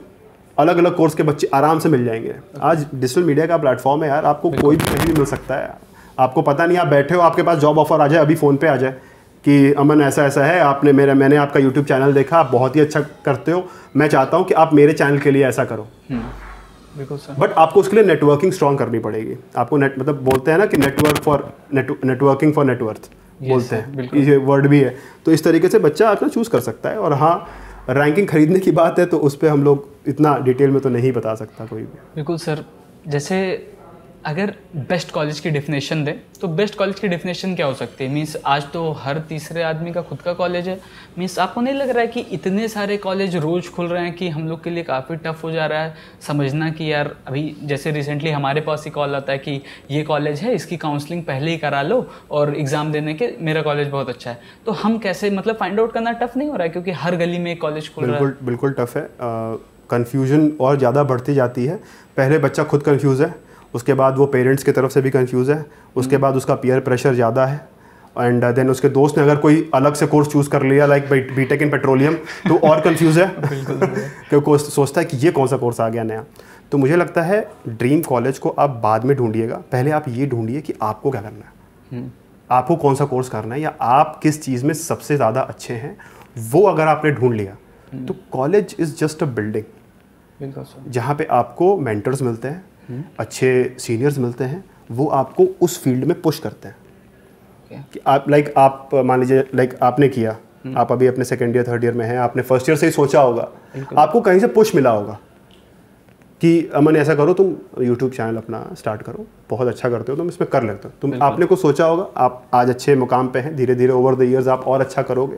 अलग अलग कोर्स के बच्चे आराम से मिल जाएंगे। आज डिजिटल मीडिया का प्लेटफॉर्म है यार, आपको कोई भी कहीं भी मिल सकता है। आपको पता नहीं, आप बैठे हो, आपके पास जॉब ऑफर आ जाए, अभी फ़ोन पे आ जाए कि अमन ऐसा ऐसा है, मैंने आपका यूट्यूब चैनल देखा, आप बहुत ही अच्छा करते हो, मैं चाहता हूँ कि आप मेरे चैनल के लिए ऐसा करो। बट आपको उसके लिए नेटवर्किंग स्ट्रॉन्ग करनी पड़ेगी। आपको मतलब बोलते हैं ना कि नेटवर्किंग फॉर नेटवर्थ बोलते हैं, ये वर्ड भी है। तो इस तरीके से बच्चा अपना चूज़ कर सकता है। और हाँ, रैंकिंग खरीदने की बात है तो उस पर हम लोग इतना डिटेल में तो नहीं बता सकता कोई भी। बिल्कुल सर। जैसे अगर बेस्ट कॉलेज की डेफिनेशन दें तो बेस्ट कॉलेज की डेफिनेशन क्या हो सकती है? मीन्स आज तो हर तीसरे आदमी का खुद का कॉलेज है। मीन्स आपको नहीं लग रहा है कि इतने सारे कॉलेज रोज़ खुल रहे हैं कि हम लोग के लिए काफ़ी टफ हो जा रहा है समझना कि यार, अभी जैसे रिसेंटली हमारे पास ही कॉल आता है कि ये कॉलेज है, इसकी काउंसलिंग पहले ही करा लो और एग्ज़ाम देने के मेरा कॉलेज बहुत अच्छा है। तो हम कैसे मतलब फाइंड आउट करना टफ नहीं हो रहा है क्योंकि हर गली में एक कॉलेज खुल रहा है? बिल्कुल टफ है। कन्फ्यूजन और ज़्यादा बढ़ती जाती है। पहले बच्चा खुद कन्फ्यूज़ है, उसके बाद वो पेरेंट्स की तरफ से भी कंफ्यूज है, उसके बाद उसका पीयर प्रेशर ज़्यादा है, एंड देन उसके दोस्त ने अगर कोई अलग से कोर्स चूज़ कर लिया लाइक बीटेक इन पेट्रोलियम, तो और कंफ्यूज है क्योंकि सोचता है कि ये कौन सा कोर्स आ गया नया। तो मुझे लगता है ड्रीम कॉलेज को आप बाद में ढूंढिएगा, पहले आप ये ढूंढिए कि आपको क्या करना है, आपको कौन सा कोर्स करना है, या आप किस चीज़ में सबसे ज़्यादा अच्छे हैं। वो अगर आपने ढूंढ लिया तो college is just a building जहाँ पे आपको मेंटर्स मिलते हैं, अच्छे सीनियर्स मिलते हैं, वो आपको उस फील्ड में पुश करते हैं। कि आप मान लीजिए आपने किया, आप अभी अपने सेकेंड ईयर थर्ड ईयर में हैं, आपने फर्स्ट ईयर से ही सोचा होगा, आपको कहीं से पुश मिला होगा कि अमन ऐसा करो, तुम यूट्यूब चैनल अपना स्टार्ट करो, बहुत अच्छा करते हो तुम, इसमें कर लेते हो तुम। आपने को सोचा होगा, आप आज अच्छे मुकाम पे हैं, धीरे धीरे ओवर द ईयर्स आप और अच्छा करोगे।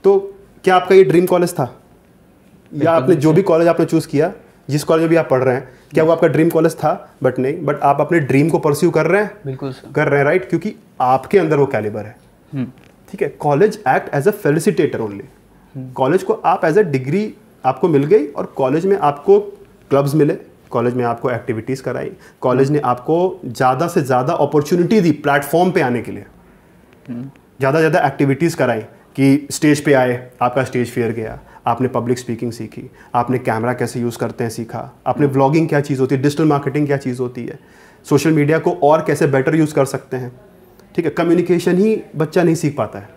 तो क्या आपका ये ड्रीम कॉलेज था, या आपने जो भी कॉलेज आपने चूज़ किया, जिस कॉलेज में भी आप पढ़ रहे हैं, क्या वो आपका ड्रीम कॉलेज था? बट नहीं, बट आप अपने ड्रीम को परस्यू कर रहे हैं। बिल्कुल कर रहे हैं, राइट, क्योंकि आपके अंदर वो कैलिबर है। ठीक है, college act as a facilitator only. College को आप एज अ डिग्री आपको मिल गई, और कॉलेज में आपको क्लब्स मिले, कॉलेज में आपको एक्टिविटीज़ कराई, कॉलेज ने आपको ज़्यादा से ज़्यादा अपॉर्चुनिटी दी प्लेटफॉर्म पे आने के लिए, ज़्यादा से ज़्यादा एक्टिविटीज़ कराई कि स्टेज पे आए, आपका स्टेज फियर गया, आपने पब्लिक स्पीकिंग सीखी, आपने कैमरा कैसे यूज़ करते हैं सीखा, आपने व्लॉगिंग क्या चीज़ होती है, डिजिटल मार्केटिंग क्या चीज़ होती है, सोशल मीडिया को और कैसे बेटर यूज़ कर सकते हैं। ठीक है, कम्युनिकेशन ही बच्चा नहीं सीख पाता है।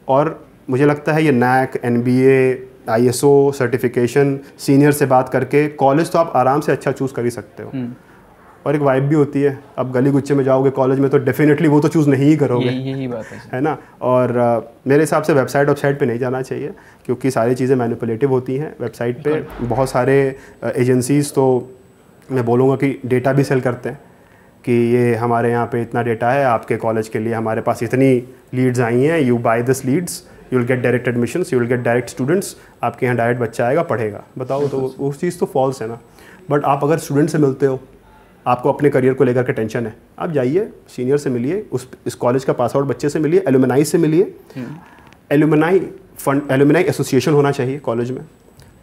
और मुझे लगता है ये NAC, NBA, ISO certification, senior से बात करके कॉलेज तो आप आराम से अच्छा चूज़ कर ही सकते हो। और एक वाइब भी होती है। अब गली गुच्चे में जाओगे कॉलेज में तो डेफिनेटली वो तो चूज़ नहीं ही करोगे, यही बात है ना। और मेरे हिसाब से वेबसाइट पे नहीं जाना चाहिए, क्योंकि सारी चीज़ें मैनिपुलेटिव होती हैं वेबसाइट पे। बहुत सारे एजेंसीज़ तो मैं बोलूँगा कि डेटा भी सेल करते हैं कि ये हमारे यहाँ पे इतना डेटा है, आपके कॉलेज के लिए हमारे पास इतनी लीड्स आई हैं, you by this leads, you will get direct admissions, you will get direct students, आपके यहाँ डायरेक्ट बच्चा आएगा पढ़ेगा। बताओ, तो उस चीज़ तो फॉल्स है ना। बट आप अगर स्टूडेंट से मिलते हो, आपको अपने करियर को लेकर के टेंशन है, आप जाइए सीनियर से मिलिए, इस कॉलेज का पास आउट बच्चे से मिलिए, एलुमनाई से मिलिए। एलुमनाई एसोसिएशन होना चाहिए कॉलेज में,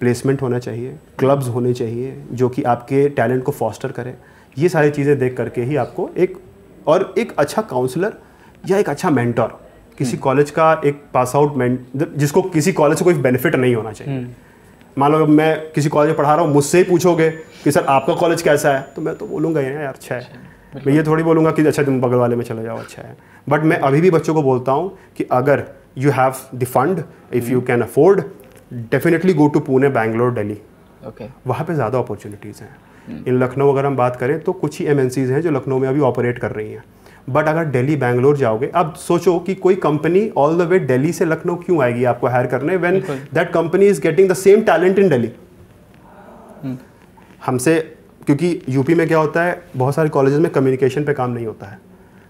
प्लेसमेंट होना चाहिए, क्लब्स होने चाहिए जो कि आपके टैलेंट को फॉस्टर करें। ये सारी चीज़ें देख करके ही आपको एक अच्छा काउंसलर या एक अच्छा मेंटर, किसी कॉलेज का एक पास आउट जिसको किसी कॉलेज से कोई बेनिफिट नहीं होना चाहिए। मान लो मैं किसी कॉलेज में पढ़ा रहा हूँ, मुझसे ही पूछोगे कि सर आपका कॉलेज कैसा है, तो मैं तो बोलूँगा यार अच्छा है। मैं ये थोड़ी बोलूँगा कि अच्छा तुम बगल वाले में चले जाओ, अच्छा है। बट मैं अभी भी बच्चों को बोलता हूँ कि अगर you have the fund, if you can afford, definitely go to Pune, Bangalore, Delhi. वहाँ पे ज़्यादा अपॉर्चुनिटीज़ हैं। इन लखनऊ अगर हम बात करें तो कुछ ही MNCs हैं जो लखनऊ में अभी ऑपरेट कर रही हैं। बट अगर दिल्ली, बैंगलोर जाओगे, अब सोचो कि कोई company all the way Delhi से लखनऊ क्यों आएगी आपको हायर करने, when that company is getting the same talent in Delhi हमसे। क्योंकि यूपी में क्या होता है, बहुत सारे कॉलेजेस में कम्युनिकेशन पे काम नहीं होता है,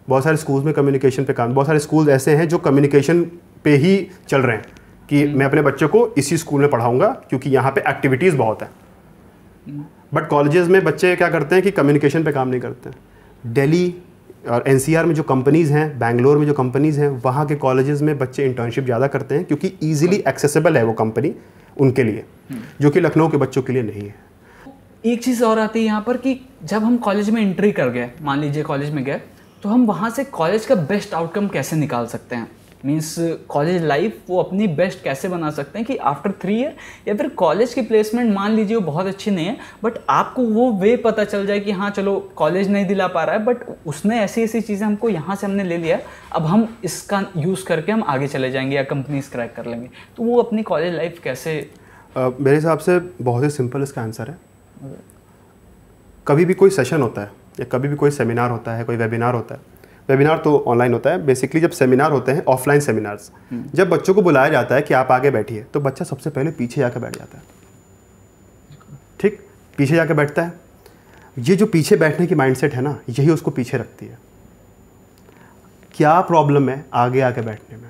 बहुत सारे स्कूल्स में कम्युनिकेशन पे काम, बहुत सारे स्कूल ऐसे हैं जो कम्युनिकेशन पे ही चल रहे हैं कि मैं अपने बच्चों को इसी स्कूल में पढ़ाऊंगा क्योंकि यहाँ पे एक्टिविटीज़ बहुत है। बट कॉलेजेस में बच्चे क्या करते हैं कि कम्युनिकेशन पे काम नहीं करते। दिल्ली और NCR में जो कंपनीज़ हैं, बैंगलोर में जो कंपनीज़ हैं, वहाँ के कॉलेजेस में बच्चे इंटर्नशिप ज़्यादा करते हैं क्योंकि ईजिली एक्सेसिबल है वो कंपनी उनके लिए, जो कि लखनऊ के बच्चों के लिए नहीं है। एक चीज़ और आती है यहाँ पर कि जब हम कॉलेज में एंट्री कर गए, मान लीजिए कॉलेज में गए, तो हम वहाँ से कॉलेज का बेस्ट आउटकम कैसे निकाल सकते हैं। मीन्स कॉलेज लाइफ वो अपनी बेस्ट कैसे बना सकते हैं कि आफ्टर 3 ईयर, या फिर कॉलेज की प्लेसमेंट मान लीजिए वो बहुत अच्छी नहीं है, बट आपको वो वे पता चल जाए कि हाँ चलो कॉलेज नहीं दिला पा रहा है, बट उसने ऐसी ऐसी चीज़ें हमको यहाँ से हमने ले लिया, अब हम इसका यूज़ करके हम आगे चले जाएंगे या कंपनीज क्रैक कर लेंगे। तो वो अपनी कॉलेज लाइफ कैसे मेरे हिसाब से बहुत ही सिंपल इसका आंसर है। कभी भी कोई सेशन होता है या कभी भी कोई सेमिनार होता है, कोई वेबिनार होता है, वेबिनार तो ऑनलाइन होता है बेसिकली, जब सेमिनार होते हैं ऑफलाइन सेमिनार्स, जब बच्चों को बुलाया जाता है कि आप आगे बैठिए, तो बच्चा सबसे पहले पीछे जाकर बैठ जाता है। ठीक, पीछे जाकर बैठता है। ये जो पीछे बैठने की माइंडसेट है ना, यही उसको पीछे रखती है। क्या प्रॉब्लम है आगे आके बैठने में?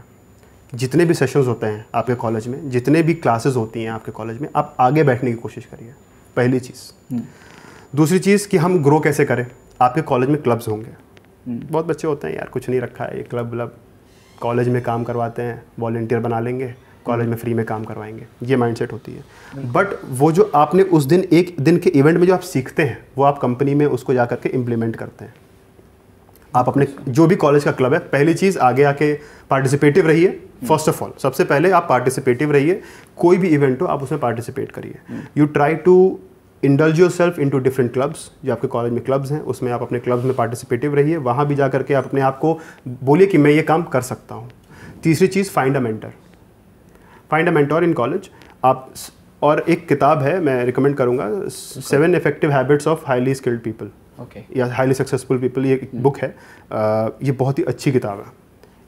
जितने भी सेशंस होते हैं आपके कॉलेज में, जितने भी क्लासेस होती हैं आपके कॉलेज में, आप आगे बैठने की कोशिश करिए, पहली चीज़। दूसरी चीज़ कि हम ग्रो कैसे करें। आपके कॉलेज में क्लब्स होंगे, बहुत बच्चे होते हैं यार कुछ नहीं रखा है, ये क्लब कॉलेज में काम करवाते हैं, वॉलंटियर बना लेंगे, कॉलेज में फ्री में काम करवाएंगे, ये माइंडसेट होती है। बट वो जो आपने उस दिन एक दिन के इवेंट में जो आप सीखते हैं, वो आप कंपनी में उसको जा करके इम्प्लीमेंट करते हैं। आप अपने जो भी कॉलेज का क्लब है, पहली चीज़ आगे आके पार्टिसिपेटिव रहिए। फर्स्ट ऑफ ऑल सबसे पहले आप पार्टिसिपेटिव रहिए, कोई भी इवेंट हो आप उसमें पार्टिसिपेट करिए। You try to indulge your self in to different clubs, जो आपके कॉलेज में क्लब्स हैं उसमें आप अपने क्लब्स में पार्टिसिपेटिव रहिए, वहाँ भी जा करके आप अपने आप को बोलिए कि मैं ये काम कर सकता हूँ। तीसरी चीज़, find a mentor, find a mentor in college. आप और एक किताब है मैं रिकमेंड करूँगा, 7 effective habits of highly skilled people या हाईली सक्सेसफुल पीपल, ये बुक है। ये बहुत ही अच्छी किताब है।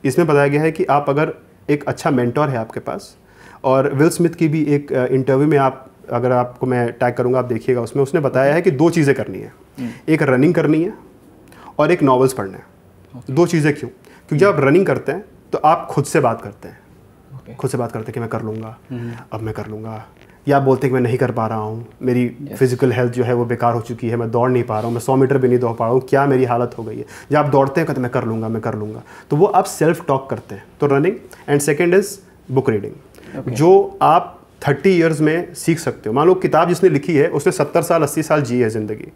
इसमें बताया गया है कि आप अगर एक अच्छा मेंटर है आपके पास, और विल स्मिथ की भी एक इंटरव्यू में आप, अगर आपको मैं टैग करूंगा आप देखिएगा, उसमें उसने बताया है कि 2 चीज़ें करनी है, एक रनिंग करनी है और एक नॉवेल्स पढ़ना है। 2 चीज़ें क्यों? क्योंकि जब आप रनिंग करते हैं तो आप खुद से बात करते हैं, खुद से बात करते हैं कि मैं कर लूँगा, अब मैं कर लूँगा, या आप बोलते हैं कि मैं नहीं कर पा रहा हूँ, मेरी फिजिकल हेल्थ जो है वो बेकार हो चुकी है, मैं दौड़ नहीं पा रहा हूँ, मैं 100 मीटर भी नहीं दौड़ पा रहा हूँ, क्या मेरी हालत हो गई है। जब आप दौड़ते हैं कहते मैं कर लूँगा, मैं कर लूँगा, तो वो आप सेल्फ टॉक करते हैं। तो running, and second is book reading, जो आप 30 ईयर्स में सीख सकते हो। मान लो किताब जिसने लिखी है उसने 70 साल 80 साल जी है ज़िंदगी,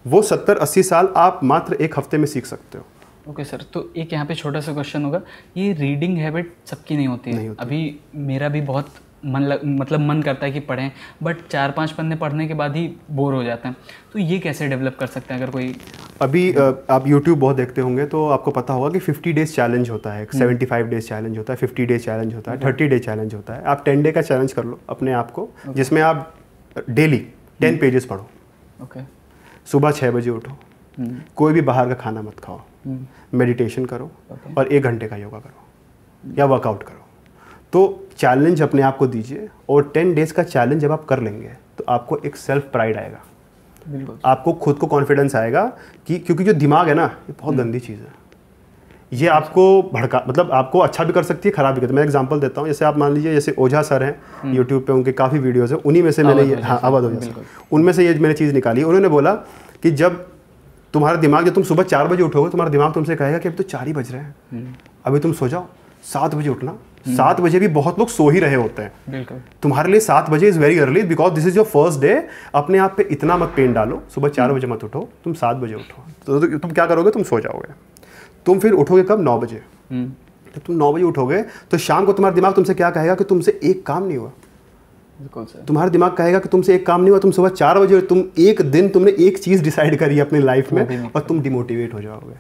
वो 70-80 साल आप मात्र 1 हफ्ते में सीख सकते हो। ओके सर, तो एक यहाँ पे छोटा सा क्वेश्चन होगा, ये रीडिंग हैबिट सबकी नहीं होती है। अभी मेरा भी बहुत मन करता है कि पढ़ें, बट 4-5 पन्ने पढ़ने के बाद ही बोर हो जाते हैं, तो ये कैसे डेवलप कर सकते हैं अगर कोई? अभी आप YouTube बहुत देखते होंगे तो आपको पता होगा कि 50 डेज चैलेंज होता है, 75 डेज चैलेंज होता है, 50 डेज चैलेंज होता है, 30 डे चैलेंज होता है। आप 10 डे का चैलेंज कर लो अपने आप को, जिसमें आप डेली 10 पेजेस पढ़ो। ओके, सुबह 6 बजे उठो, कोई भी बाहर का खाना मत खाओ, मेडिटेशन करो और 1 घंटे का योगा करो या वर्कआउट करो। तो चैलेंज अपने आप को दीजिए और 10 डेज़ का चैलेंज जब आप कर लेंगे तो आपको एक सेल्फ प्राइड आएगा, आपको खुद को कॉन्फिडेंस आएगा कि क्योंकि जो दिमाग है ना ये बहुत गंदी चीज़ है, ये आपको भड़का मतलब आपको अच्छा भी कर सकती है, खराब भी करती है। मैं एग्जांपल देता हूँ, जैसे आप मान लीजिए जैसे ओझा सर हैं यूट्यूब पे, उनके काफ़ी वीडियोस हैं, उन्हीं में से मैंने ये अवध ओझा सर, उनमें से ये मैंने चीज़ निकाली। उन्होंने बोला कि जब तुम्हारा दिमाग, जब तुम सुबह 4 बजे उठोगे तुम्हारा दिमाग तुमसे कहेगा कि अभी तो 4 ही बज रहे हैं, अभी तुम सो जाओ, 7 बजे उठना। 7 बजे भी बहुत लोग सो ही रहे होते हैं, तुम्हारे लिए 7 बजे is very early because this is your first day. अपने आप पे इतना मत पेन डालो, सुबह 4 बजे मत उठो, तुम 7 बजे उठो। तो तुम क्या करोगे, तुम सो जाओगे, तुम फिर उठोगे कब, 9 बजे। जब तुम 9 बजे उठोगे तो शाम को तुम्हारा दिमाग तुमसे क्या कहेगा कि तुमसे एक काम नहीं हुआ। तुम्हारा दिमाग कहेगा कि तुमसे एक काम नहीं हुआ, तुम सुबह 4 बजे, तुम एक दिन तुमने एक चीज़ डिसाइड करी अपनी लाइफ में और तुम डिमोटिवेट हो जाओगे।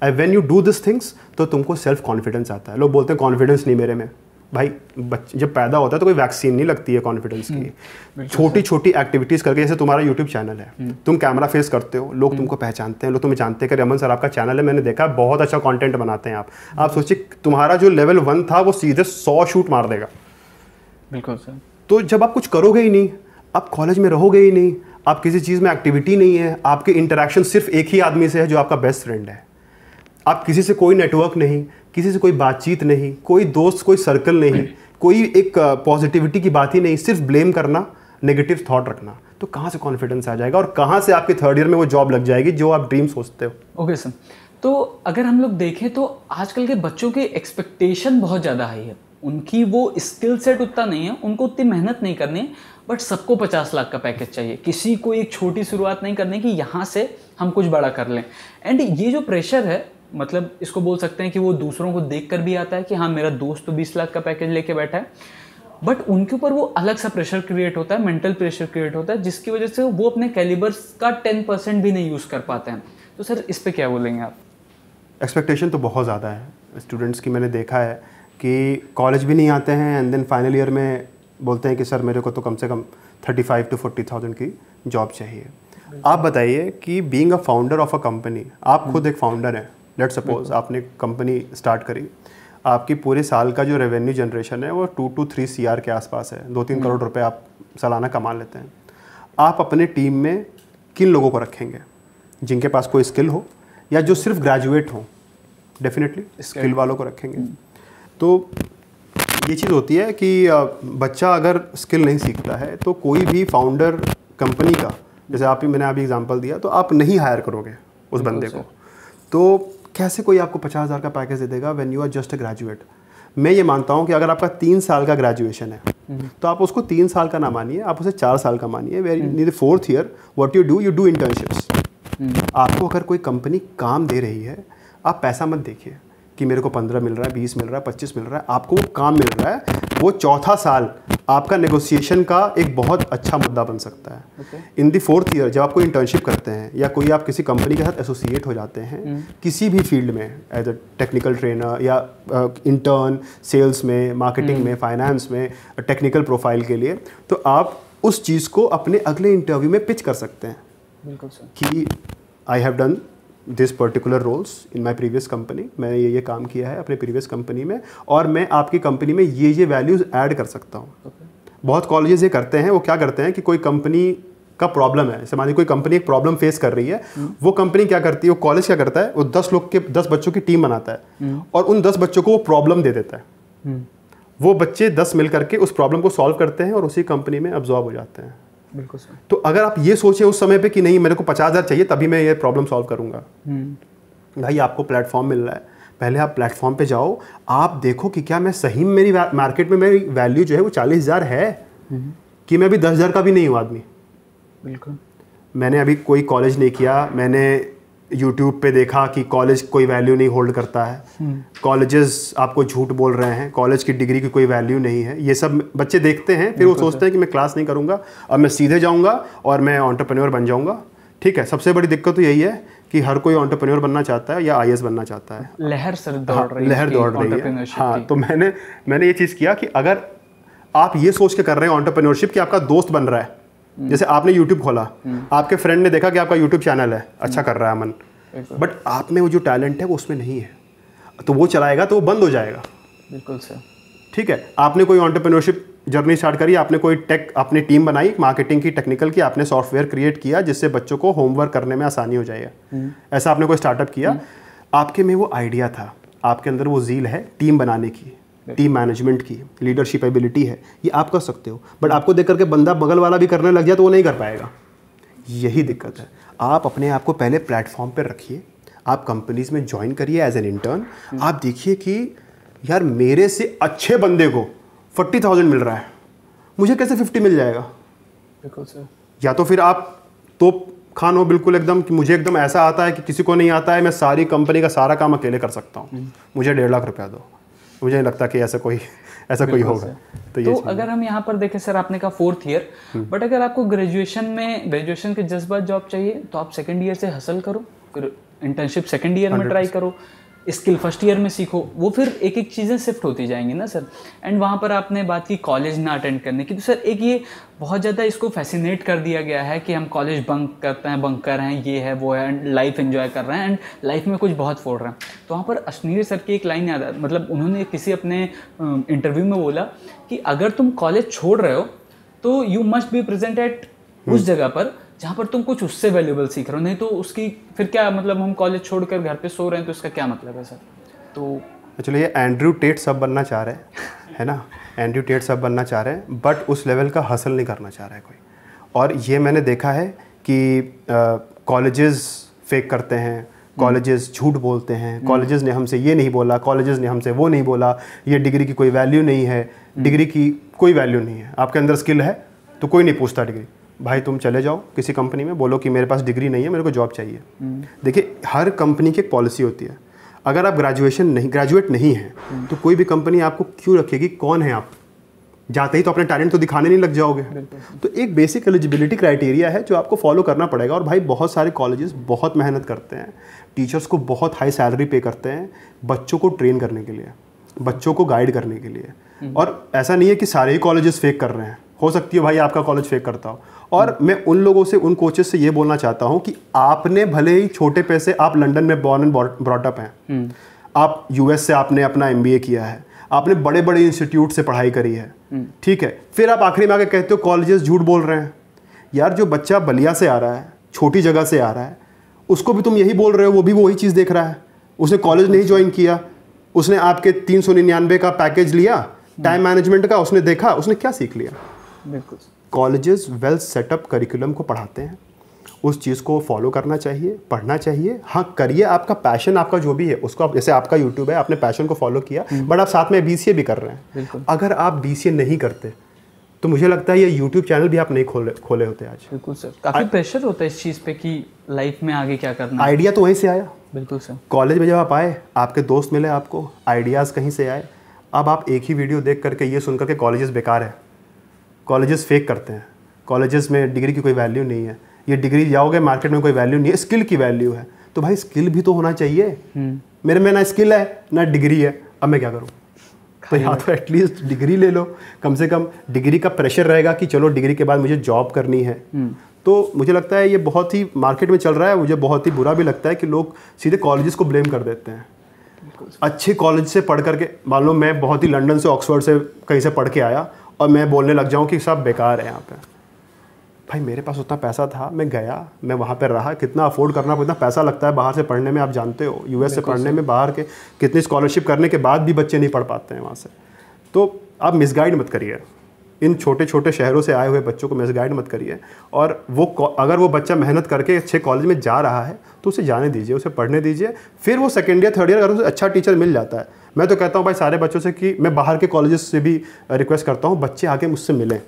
And when you do this things तो तुमको सेल्फ कॉन्फिडेंस आता है। लोग बोलते हैं कॉन्फिडेंस नहीं मेरे में, भाई बच्चे जब पैदा होता है तो कोई वैक्सीन नहीं लगती है कॉन्फिडेंस की। छोटी छोटी एक्टिविटीज़ करके, जैसे तुम्हारा यूट्यूब चैनल है, तुम कैमरा फेस करते हो, लोग तुमको पहचानते हैं, लोग तुम्हें जानते हैं कि रमन सर आपका चैनल है, मैंने देखा बहुत अच्छा कंटेंट बनाते हैं आप सोचिए तुम्हारा जो लेवल 1 था वो सीधे 100 शूट मार देगा। बिल्कुल सर। तो जब आप कुछ करोगे ही नहीं, आप कॉलेज में रहोगे ही नहीं, आप किसी चीज़ में एक्टिविटी नहीं है, आपके इंटरेक्शन सिर्फ एक ही आदमी से है जो आपका बेस्ट फ्रेंड है, आप किसी से कोई नेटवर्क नहीं, किसी से कोई बातचीत नहीं, कोई दोस्त, कोई सर्कल नहीं, कोई एक पॉजिटिविटी की बात ही नहीं, सिर्फ ब्लेम करना, नेगेटिव थॉट रखना, तो कहाँ से कॉन्फिडेंस आ जाएगा और कहाँ से आपके 3rd ईयर में वो जॉब लग जाएगी जो आप ड्रीम सोचते हो। ओके सर, तो अगर हम लोग देखें तो आजकल के बच्चों की एक्सपेक्टेशन बहुत ज़्यादा हाई है, उनकी वो स्किल सेट उतना नहीं है, उनको उतनी मेहनत नहीं करनी है, बट सबको 50 लाख का पैकेज चाहिए, किसी को एक छोटी शुरुआत नहीं करनी कि यहाँ से हम कुछ बड़ा कर लें। एंड ये जो प्रेशर है, मतलब इसको बोल सकते हैं कि वो दूसरों को देखकर भी आता है कि हाँ मेरा दोस्त तो 20 लाख का पैकेज लेके बैठा है, बट उनके ऊपर वो अलग सा प्रेशर क्रिएट होता है, मेंटल प्रेशर क्रिएट होता है, जिसकी वजह से वो अपने कैलिबर्स का 10% भी नहीं यूज़ कर पाते हैं। तो सर इस पर क्या बोलेंगे आप? एक्सपेक्टेशन तो बहुत ज़्यादा है स्टूडेंट्स की, मैंने देखा है कि कॉलेज भी नहीं आते हैं एंड देन फाइनल ईयर में बोलते हैं कि सर मेरे को तो कम से कम 35 to 40,000 की जॉब चाहिए। आप बताइए कि being a founder of a company, आप खुद एक फाउंडर हैं, लेट्स सपोज आपने कंपनी स्टार्ट करी, आपकी पूरे साल का जो रेवेन्यू जनरेशन है वो 2 to 3 CR के आसपास है, 2-3 करोड़ रुपए आप सालाना कमा लेते हैं। आप अपने टीम में किन लोगों को रखेंगे? जिनके पास कोई स्किल हो या जो सिर्फ ग्रेजुएट हो? डेफिनेटली स्किल वालों को रखेंगे। तो ये चीज़ होती है कि बच्चा अगर स्किल नहीं सीखता है तो कोई भी फाउंडर कंपनी का, जैसे मैंने अभी एग्जांपल दिया, तो आप नहीं हायर करोगे उस बंदे को। तो कैसे कोई आपको 50,000 का पैकेज दे देगा when you are just a graduate? मैं ये मानता हूँ कि अगर आपका 3 साल का ग्रेजुएशन है तो आप उसको 3 साल का ना मानिए, आप उसे 4 साल का मानिए। Very in the 4th year what you do internships. आपको अगर कोई कंपनी काम दे रही है, आप पैसा मत देखिए कि मेरे को 15 मिल रहा है, 20 मिल रहा है, 25 मिल रहा है, आपको वो काम मिल रहा है। वो 4था साल आपका नेगोशिएशन का एक बहुत अच्छा मुद्दा बन सकता है। इन द 4th ईयर जब आप कोई इंटर्नशिप करते हैं या कोई आप किसी कंपनी के साथ एसोसिएट हो जाते हैं किसी भी फील्ड में, एज अ टेक्निकल ट्रेनर या इंटर्न, सेल्स में, मार्केटिंग में, फाइनेंस में, टेक्निकल प्रोफाइल के लिए, तो आप उस चीज़ को अपने अगले इंटरव्यू में पिच कर सकते हैं। बिल्कुल सर। कि I have done this particular roles in my previous company, मैंने ये काम किया है अपने प्रीवियस कंपनी में और मैं आपकी कंपनी में ये वैल्यूज़ ऐड कर सकता हूँ। बहुत कॉलेजेस ये करते हैं, वो क्या करते हैं कि कोई कंपनी का प्रॉब्लम है, जैसे मानिए कोई कंपनी एक प्रॉब्लम फेस कर रही है, वो कंपनी क्या करती है, वो कॉलेज क्या करता है, वो 10 बच्चों की टीम बनाता है और उन 10 बच्चों को वो प्रॉब्लम दे देता है। वो बच्चे 10 मिल करके उस प्रॉब्लम को सॉल्व करते हैं और उसी कंपनी में अब्जॉर्ब हो जाते हैं। बिल्कुल सर। तो अगर आप ये सोचें उस समय पे कि नहीं मेरे को 50,000 चाहिए तभी मैं ये प्रॉब्लम सॉल्व करूंगा, भाई आपको प्लेटफॉर्म मिल रहा है, पहले आप प्लेटफॉर्म पे जाओ, आप देखो कि क्या मैं सही में मेरी मार्केट में मेरी वैल्यू जो है वो 40,000 है कि मैं अभी 10,000 का भी नहीं हूँ आदमी। बिल्कुल। मैंने अभी कोई कॉलेज नहीं किया, मैंने यूट्यूब पे देखा कि कॉलेज कोई वैल्यू नहीं होल्ड करता है, कॉलेजेस आपको झूठ बोल रहे हैं, कॉलेज की डिग्री की कोई वैल्यू नहीं है, ये सब बच्चे देखते हैं, फिर वो सोचते हैं कि मैं क्लास नहीं करूँगा और मैं सीधे जाऊँगा और मैं एंटरप्रेन्योर बन जाऊँगा। ठीक है, सबसे बड़ी दिक्कत तो यही है कि हर कोई एंटरप्रेन्योर बनना चाहता है या IAS बनना चाहता है। लहर दौड़ रही है। हाँ, तो मैंने ये चीज़ किया कि अगर आप ये सोच के कर रहे हैं एंटरप्रेन्योरशिप कि आपका दोस्त बन रहा है जैसे आपने यूट्यूब खोला, आपके फ्रेंड ने देखा कि आपका यूट्यूब चैनल है, अच्छा कर रहा है अमन, बट आप में वो जो टैलेंट है वो उसमें नहीं है, तो वो चलाएगा तो वो बंद हो जाएगा। बिल्कुल सर। ठीक है, आपने कोई एंटरप्रेन्योरशिप जर्नी स्टार्ट करी, आपने कोई टेक, अपनी टीम बनाई मार्केटिंग की, टेक्निकल की, आपने सॉफ्टवेयर क्रिएट किया जिससे बच्चों को होमवर्क करने में आसानी हो जाएगा, ऐसा आपने कोई स्टार्टअप किया, आपके में वो आइडिया था, आपके अंदर वो ज़ील है टीम बनाने की, टीम मैनेजमेंट की, लीडरशिप एबिलिटी है, ये आप कर सकते हो, बट आपको देख करके बंदा बगल वाला भी करने लग जाए तो वो नहीं कर पाएगा। यही दिक्कत है। आप अपने आप को पहले प्लेटफॉर्म पर रखिए, आप कंपनीज में ज्वाइन करिए एज एन इंटर्न, आप देखिए कि यार मेरे से अच्छे बंदे को 40,000 मिल रहा है, मुझे कैसे 50 मिल जाएगा। बिल्कुल सर। या तो फिर आप तो खान हो बिल्कुल एकदम कि मुझे एकदम ऐसा आता है कि किसी को नहीं आता है, मैं सारी कंपनी का सारा काम अकेले कर सकता हूँ, मुझे 1.5 लाख रुपया दो, मुझे नहीं लगता कि ऐसा कोई होगा। तो अगर हम यहाँ पर देखें सर, आपने कहा 4th ईयर, बट अगर आपको ग्रेजुएशन के जज्बात जॉब चाहिए तो आप 2nd ईयर से हसल करो, इंटर्नशिप 2nd ईयर में ट्राई करो, स्किल 1st ईयर में सीखो, वो फिर एक एक चीज़ें शिफ्ट होती जाएंगी ना सर। एंड वहाँ पर आपने बात की कॉलेज ना अटेंड करने की, तो सर एक ये बहुत ज़्यादा इसको फैसिनेट कर दिया गया है कि हम कॉलेज बंक करते हैं, बंक कर रहे हैं, ये है वो है, एंड लाइफ एंजॉय कर रहे हैं एंड लाइफ में कुछ बहुत फोड़ रहे हैं। तो वहाँ पर अश्नीर सर की एक लाइन याद है, मतलब उन्होंने किसी अपने इंटरव्यू में बोला कि अगर तुम कॉलेज छोड़ रहे हो तो you must be present at उस जगह पर जहाँ पर तुम कुछ उससे वैल्यूबल सीख रहे हो, नहीं तो उसकी फिर क्या मतलब, हम कॉलेज छोड़कर घर पे सो रहे हैं तो इसका क्या मतलब है सर। तो चलो ये एंड्रयू टेट सब बनना चाह रहे हैं, है ना, एंड्रयू टेट सब बनना चाह रहे हैं, बट उस लेवल का हसल नहीं करना चाह रहा है कोई। और ये मैंने देखा है कि कॉलेजेस फेक करते हैं, कॉलेजेस झूठ बोलते हैं, कॉलेजेस ने हमसे ये नहीं बोला, कॉलेजेस ने हमसे वो नहीं बोला, ये डिग्री की कोई वैल्यू नहीं है, डिग्री की कोई वैल्यू नहीं है, आपके अंदर स्किल है तो कोई नहीं पूछता डिग्री। भाई तुम चले जाओ किसी कंपनी में, बोलो कि मेरे पास डिग्री नहीं है, मेरे को जॉब चाहिए। देखिए हर कंपनी की एक पॉलिसी होती है, अगर आप ग्रेजुएट नहीं हैं तो कोई भी कंपनी आपको क्यों रखेगी, कौन है आप, जाते ही तो अपने टैलेंट तो दिखाने नहीं लग जाओगे। तो एक बेसिक एलिजिबिलिटी क्राइटेरिया है जो आपको फॉलो करना पड़ेगा। और भाई बहुत सारे कॉलेजेस बहुत मेहनत करते हैं, टीचर्स को बहुत हाई सैलरी पे करते हैं बच्चों को ट्रेन करने के लिए, बच्चों को गाइड करने के लिए। और ऐसा नहीं है कि सारे ही कॉलेजेस फेक कर रहे हैं, हो सकती है भाई आपका कॉलेज फेक करता हो। और मैं उन लोगों से, उन कोचेस से ये बोलना चाहता हूँ कि आपने भले ही छोटे पैसे, आप लंदन में बॉर्न एंड ब्रॉट अप हैं, आप यूएस से आपने अपना एमबीए किया है, आपने बड़े बड़े इंस्टीट्यूट से पढ़ाई करी है, ठीक है, फिर आप आखिरी में आके कहते हो कॉलेजेस झूठ बोल रहे हैं। यार जो बच्चा बलिया से आ रहा है, छोटी जगह से आ रहा है, उसको भी तुम यही बोल रहे हो, वो भी वही चीज़ देख रहा है, उसने कॉलेज नहीं ज्वाइन किया, उसने आपके 399 का पैकेज लिया टाइम मैनेजमेंट का, उसने देखा, उसने क्या सीख लिया। बिल्कुल, कॉलेजेस वेल सेटअप करिकुलम को पढ़ाते हैं, उस चीज़ को फॉलो करना चाहिए, पढ़ना चाहिए। हाँ करिए, आपका पैशन, आपका जो भी है उसको आप, जैसे आपका यूट्यूब है, आपने पैशन को फॉलो किया, बट आप साथ में बीसीए भी कर रहे हैं। अगर आप बीसीए नहीं करते तो मुझे लगता है ये यूट्यूब चैनल भी आप नहीं खोले होते आज। बिल्कुल सर, काफ़ी प्रेशर होता है इस चीज़ पे कि लाइफ में आगे क्या करना है। आइडिया तो वहीं से आया। बिल्कुल सर, कॉलेज में जब आप आए, आपके दोस्त मिले, आपको आइडियाज़ कहीं से आए। अब आप एक ही वीडियो देख करके ये सुन करके कॉलेजेस बेकार है, कॉलेजेस फेक करते हैं, कॉलेजेस में डिग्री की कोई वैल्यू नहीं है, ये डिग्री जाओगे मार्केट में कोई वैल्यू नहीं है, स्किल की वैल्यू है। तो भाई स्किल भी तो होना चाहिए। मेरे में ना स्किल है ना डिग्री है, अब मैं क्या करूँ? तो यहाँ तो एटलीस्ट डिग्री ले लो, कम से कम डिग्री का प्रेशर रहेगा कि चलो डिग्री के बाद मुझे जॉब करनी है। तो मुझे लगता है ये बहुत ही मार्केट में चल रहा है। मुझे बहुत ही बुरा भी लगता है कि लोग सीधे कॉलेजेस को ब्लेम कर देते हैं। अच्छे कॉलेज से पढ़ करके, मान लो मैं बहुत ही लंदन से, ऑक्सफोर्ड से कहीं से पढ़ के आया और मैं बोलने लग जाऊँ कि सब बेकार है यहाँ पे। भाई मेरे पास उतना पैसा था, मैं गया, मैं वहाँ पर रहा, कितना अफोर्ड करना, कितना पैसा लगता है बाहर से पढ़ने में, आप जानते हो। यूएस से पढ़ने में बाहर के कितनी स्कॉलरशिप करने के बाद भी बच्चे नहीं पढ़ पाते हैं वहाँ से। तो आप मिसगाइड मत करिए, इन छोटे छोटे शहरों से आए हुए बच्चों को मिसगाइड मत करिए। और वो अगर वो बच्चा मेहनत करके अच्छे कॉलेज में जा रहा है तो उसे जाने दीजिए, उसे पढ़ने दीजिए। फिर वो 2nd ईयर 3rd ईयर अगर उसे अच्छा टीचर मिल जाता है, मैं तो कहता हूँ भाई सारे बच्चों से कि मैं बाहर के कॉलेजेस से भी रिक्वेस्ट करता हूँ बच्चे आके मुझसे मिलें।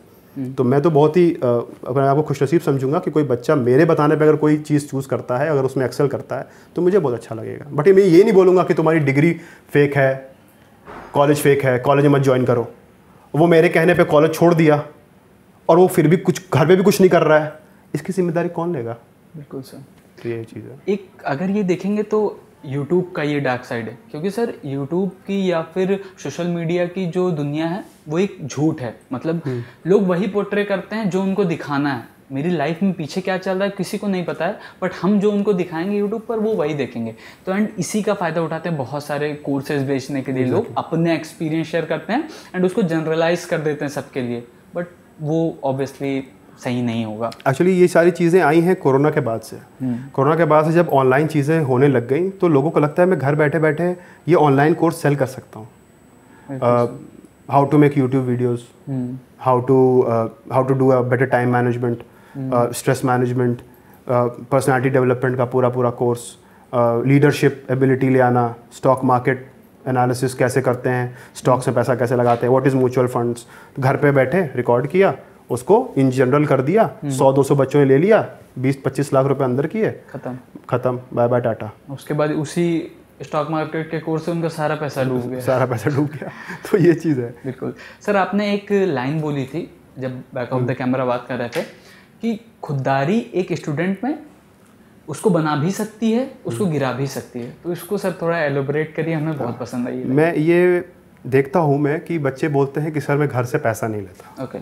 तो मैं तो बहुत ही अपने आप को खुशनसीब समझूंगा कि कोई बच्चा मेरे बताने पे अगर कोई चीज़ चूज़ करता है, अगर उसमें एक्सेल करता है तो मुझे बहुत अच्छा लगेगा। बट मैं ये नहीं बोलूँगा कि तुम्हारी डिग्री फेक है, कॉलेज फेक है, कॉलेज मत ज्वाइन करो। वो मेरे कहने पे कॉलेज छोड़ दिया और वो फिर भी कुछ घर पे भी कुछ नहीं कर रहा है, इसकी जिम्मेदारी कौन लेगा? बिल्कुल सर, तो ये चीज़ है। एक अगर ये देखेंगे तो यूट्यूब का ये डार्क साइड है, क्योंकि सर यूट्यूब की या फिर सोशल मीडिया की जो दुनिया है वो एक झूठ है। मतलब लोग वही पोर्ट्रे करते हैं जो उनको दिखाना है, मेरी लाइफ में पीछे क्या चल रहा है किसी को नहीं पता है, बट हम जो उनको दिखाएंगे यूट्यूब पर वो वही देखेंगे। तो एंड इसी का फ़ायदा उठाते हैं बहुत सारे कोर्सेज बेचने के लिए लोग अपने एक्सपीरियंस शेयर करते हैं एंड उसको जनरलाइज कर देते हैं सबके लिए, बट वो ऑब्वियसली सही नहीं होगा। एक्चुअली ये सारी चीज़ें आई हैं कोरोना के बाद से। कोरोना के बाद से जब ऑनलाइन चीज़ें होने लग गई तो लोगों को लगता है मैं घर बैठे बैठे ये ऑनलाइन कोर्स सेल कर सकता हूँ। How to make YouTube videos, how to do a better time management, stress management, personality development का पूरा कोर्स, लीडरशिप एबिलिटी ले आना, स्टॉक मार्केट एनालिसिस कैसे करते हैं, स्टॉक्स में पैसा कैसे लगाते हैं, व्हाट इज़ म्यूचुअल फंड्स। घर पे बैठे रिकॉर्ड किया, उसको इन जनरल कर दिया, 100-200 बच्चों ने ले लिया, 20-25 लाख रुपए अंदर किए, खत्म, बाय बाय टाटा। उसके बाद उसी स्टॉक मार्केट के कोर्स से उनका सारा पैसा डूब गया। तो ये चीज़ है। बिल्कुल सर, आपने एक लाइन बोली थी जब बैक ऑफ द कैमरा बात कर रहे थे कि खुददारी एक स्टूडेंट में उसको बना भी सकती है, उसको गिरा भी सकती है। तो इसको सर थोड़ा एलोबरेट करिए, हमें बहुत पसंद आई। मैं ये देखता हूँ मैं कि बच्चे बोलते हैं कि सर मैं घर से पैसा नहीं लेता। ओके।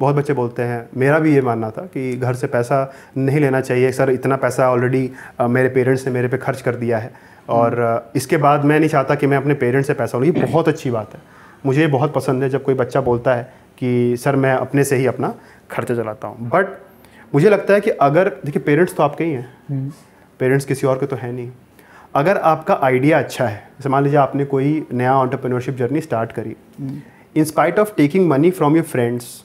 बहुत बच्चे बोलते हैं, मेरा भी ये मानना था कि घर से पैसा नहीं लेना चाहिए सर, इतना पैसा ऑलरेडी मेरे पेरेंट्स ने मेरे पे खर्च कर दिया है और इसके बाद मैं नहीं चाहता कि मैं अपने पेरेंट्स से पैसा लूँ। ये बहुत अच्छी बात है, मुझे ये बहुत पसंद है जब कोई बच्चा बोलता है कि सर मैं अपने से ही अपना खर्चा चलाता हूँ। बट मुझे लगता है कि अगर देखिए पेरेंट्स तो आपके ही हैं, पेरेंट्स किसी और के तो है नहीं। अगर आपका आइडिया अच्छा है, जैसे मान लीजिए आपने कोई नया एंटरप्रेन्योरशिप जर्नी स्टार्ट करी, in spite of taking money from your friends,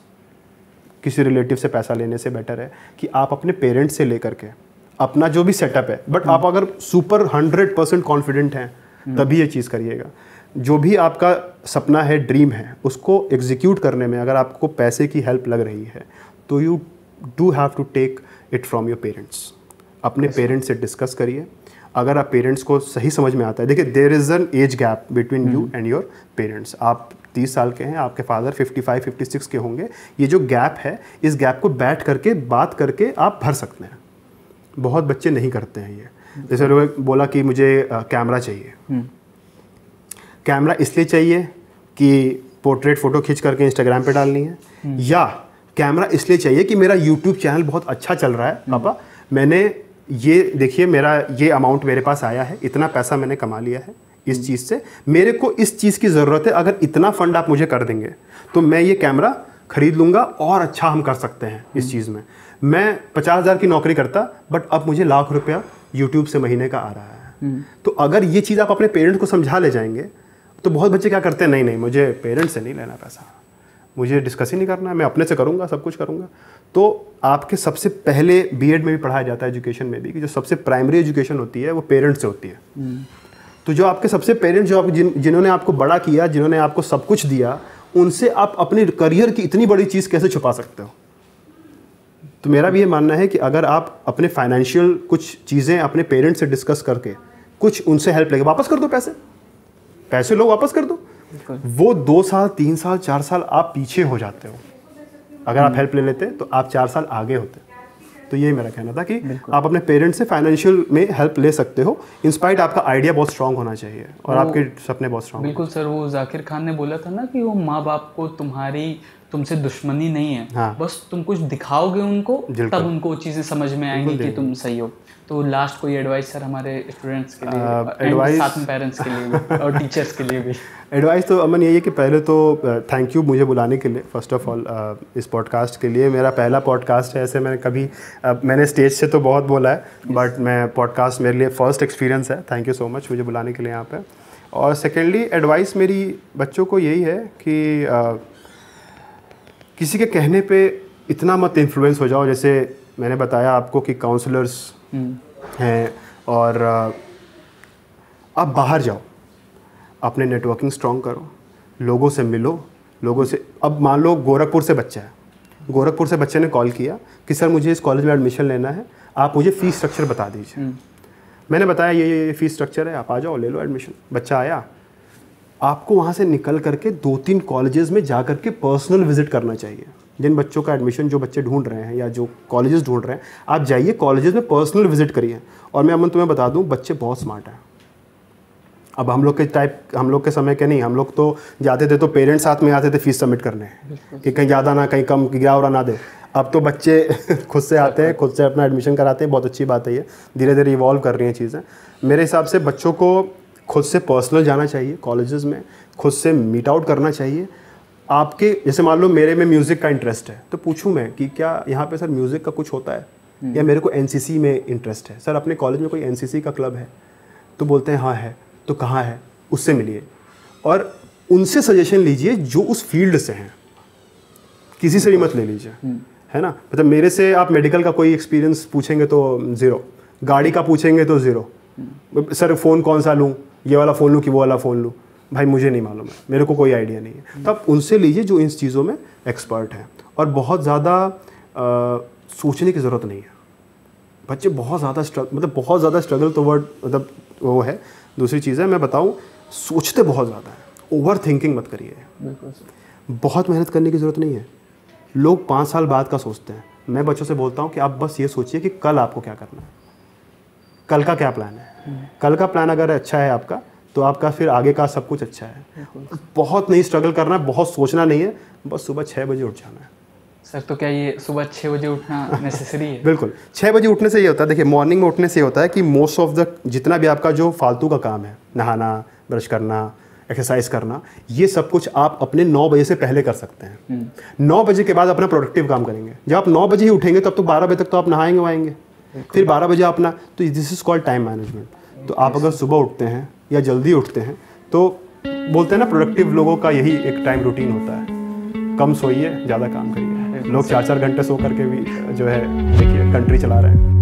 किसी रिलेटिव से पैसा लेने से बेटर है कि आप अपने पेरेंट्स से लेकर के अपना जो भी सेटअप है, बट आप अगर सुपर 100% कॉन्फिडेंट हैं तभी ये चीज़ करिएगा। जो भी आपका सपना है, ड्रीम है, उसको एग्जीक्यूट करने में अगर आपको पैसे की हेल्प लग रही है तो you do have to take it from your parents. अपने पेरेंट्स से डिस्कस करिए। अगर आप पेरेंट्स को सही समझ में आता है, देखिए there is an age gap between you and your parents. आप 30 साल के हैं, आपके फादर 55-56 के होंगे। ये जो गैप है, इस गैप को बैठ करके बात करके आप भर सकते हैं। बहुत बच्चे नहीं करते हैं ये। जैसे लोग बोला कि मुझे कैमरा चाहिए, कैमरा इसलिए चाहिए कि पोर्ट्रेट फ़ोटो खींच करके इंस्टाग्राम पे डालनी है, या कैमरा इसलिए चाहिए कि मेरा यूट्यूब चैनल बहुत अच्छा चल रहा है पापा, मैंने ये देखिए मेरा ये अमाउंट मेरे पास आया है, इतना पैसा मैंने कमा लिया है इस चीज़ से, मेरे को इस चीज़ की ज़रूरत है, अगर इतना फंड आप मुझे कर देंगे तो मैं ये कैमरा खरीद लूँगा और अच्छा हम कर सकते हैं इस चीज़ में। मैं 50,000 की नौकरी करता, बट अब मुझे लाख रुपया यूट्यूब से महीने का आ रहा है। तो अगर ये चीज़ आप अपने पेरेंट्स को समझा ले जाएंगे तो बहुत बच्चे क्या करते हैं, नहीं मुझे पेरेंट्स से नहीं लेना पैसा, मुझे डिस्कस ही नहीं करना है, मैं अपने से करूँगा, सब कुछ करूँगा। तो आपके सबसे पहले बीएड में भी पढ़ाया जाता है, एजुकेशन में भी, कि जो सबसे प्राइमरी एजुकेशन होती है वो पेरेंट्स से होती है। तो जो आपके सबसे पेरेंट्स जो आप जिन्होंने आपको बड़ा किया, जिन्होंने आपको सब कुछ दिया, उनसे आप अपने करियर की इतनी बड़ी चीज़ कैसे छुपा सकते हो। तो मेरा भी ये मानना है कि अगर आप अपने फाइनेंशियल कुछ चीज़ें अपने पेरेंट्स से डिस्कस करके कुछ उनसे हेल्प लेके वापस कर दो, पैसे लो वापस कर दो, वो 2 साल 3 साल 4 साल आप पीछे हो जाते हो। अगर आप हेल्प ले लेते तो आप 4 साल आगे होते। तो यही मेरा कहना था कि आप अपने पेरेंट्स से फाइनेंशियल में हेल्प ले सकते हो, इंस्पाइट आपका आइडिया बहुत स्ट्रांग होना चाहिए और आपके सपने बहुत स्ट्रांग। बिल्कुल सर, वो जाकिर खान ने बोला था ना कि वो माँ बाप को तुमसे दुश्मनी नहीं है। हाँ। बस तुम कुछ दिखाओगे उनको, तब उनको चीज़ें समझ में आएंगी कि तुम सही हो। तो लास्ट कोई एडवाइस सर हमारे स्टूडेंट्स के लिए, एडवाइस साथ में पेरेंट्स के लिए भी और टीचर्स के लिए भी? एडवाइस तो अमन यही है कि पहले तो थैंक यू मुझे बुलाने के लिए, फर्स्ट ऑफ ऑल इस पॉडकास्ट के लिए। मेरा पहला पॉडकास्ट है, ऐसे मैंने स्टेज से तो बहुत बोला है, बट मैं पॉडकास्ट मेरे लिए फ़र्स्ट एक्सपीरियंस है। थैंक यू सो मच मुझे बुलाने के लिए यहाँ पे। और सेकेंडली एडवाइस मेरी बच्चों को यही है कि किसी के कहने पे इतना मत इन्फ्लुएंस हो जाओ। जैसे मैंने बताया आपको कि काउंसलर्स हैं, और आप बाहर जाओ, अपने नेटवर्किंग स्ट्रॉन्ग करो, लोगों से मिलो, लोगों से। अब मान लो गोरखपुर से बच्चा है, गोरखपुर से बच्चे ने कॉल किया कि सर मुझे इस कॉलेज में एडमिशन लेना है, आप मुझे फ़ीस स्ट्रक्चर बता दीजिए। मैंने बताया ये फ़ीस स्ट्रक्चर है, आप आ जाओ ले लो एडमिशन। बच्चा आया, आपको वहाँ से निकल करके 2-3 कॉलेजेस में जा करके पर्सनल विजिट करना चाहिए। जिन बच्चों का एडमिशन जो बच्चे ढूंढ रहे हैं या जो कॉलेजेस ढूंढ रहे हैं, आप जाइए कॉलेजेस में पर्सनल विजिट करिए। और मैं अमन तुम्हें बता दूं, बच्चे बहुत स्मार्ट हैं, अब हम लोग के समय के नहीं, हम लोग तो जाते थे तो पेरेंट्स साथ में आते थे फीस सबमिट करने कि कहीं ज़्यादा ना, कहीं कम, गिरा उरा ना दे। अब तो बच्चे खुद से आते हैं, खुद से अपना एडमिशन कराते हैं। बहुत अच्छी बात है ये, धीरे धीरे इवॉल्व कर रही हैं चीज़ें। मेरे हिसाब से बच्चों को खुद से पर्सनल जाना चाहिए, कॉलेजेस में खुद से मीट आउट करना चाहिए। आपके जैसे मान लो मेरे में म्यूज़िक का इंटरेस्ट है तो पूछूं मैं कि क्या यहाँ पे सर म्यूज़िक का कुछ होता है, या मेरे को एनसीसी में इंटरेस्ट है, सर अपने कॉलेज में कोई एनसीसी का क्लब है? तो बोलते हैं हाँ है। तो कहाँ है? उससे मिलिए और उनसे सजेशन लीजिए जो उस फील्ड से हैं, किसी से भी मत ले लीजिए, है ना। मतलब मेरे से आप मेडिकल का कोई एक्सपीरियंस पूछेंगे तो 0, गाड़ी का पूछेंगे तो 0, सर फ़ोन कौन सा लूँ, ये वाला फ़ोन लूँ कि वो वाला फ़ोन लूँ, भाई मुझे नहीं मालूम है, मेरे को कोई आइडिया नहीं है। तो आप उनसे लीजिए जो इन चीज़ों में एक्सपर्ट हैं। और बहुत ज़्यादा सोचने की ज़रूरत नहीं है। बच्चे बहुत ज़्यादा स्ट्रगल तो वर्ड मतलब वो है। दूसरी चीज़ है, मैं बताऊँ, सोचते बहुत ज़्यादा है, ओवर थिंकिंग मत करिए। बहुत मेहनत करने की ज़रूरत नहीं है। लोग 5 साल बाद का सोचते हैं। मैं बच्चों से बोलता हूँ कि आप बस ये सोचिए कि कल आपको क्या करना है, कल का क्या प्लान है। कल का प्लान अगर अच्छा है आपका तो आपका फिर आगे का सब कुछ अच्छा है। बहुत नहीं स्ट्रगल करना है, बहुत सोचना नहीं है, बस सुबह 6 बजे उठ जाना है। सर तो क्या ये सुबह 6 बजे उठना नेसेसरी है? बिल्कुल, 6 बजे उठने से ये होता है, देखिए मॉर्निंग में उठने से ये होता है कि मोस्ट ऑफ द जितना भी आपका जो फालतू का काम है, नहाना, ब्रश करना, एक्सरसाइज करना, ये सब कुछ आप अपने 9 बजे से पहले कर सकते हैं। 9 बजे के बाद अपना प्रोडक्टिव काम करेंगे। जब आप 9 बजे ही उठेंगे तब तो 12 बजे तक तो आप नहाएंगे वाएंगे, फिर 12 बजे अपना, तो this is called time management. तो आप अगर सुबह उठते हैं या जल्दी उठते हैं तो बोलते हैं ना, प्रोडक्टिव लोगों का यही एक टाइम रूटीन होता है, कम सोइए ज़्यादा काम करिए। लोग 4-4 घंटे सो करके भी जो है देखिए कंट्री चला रहे हैं।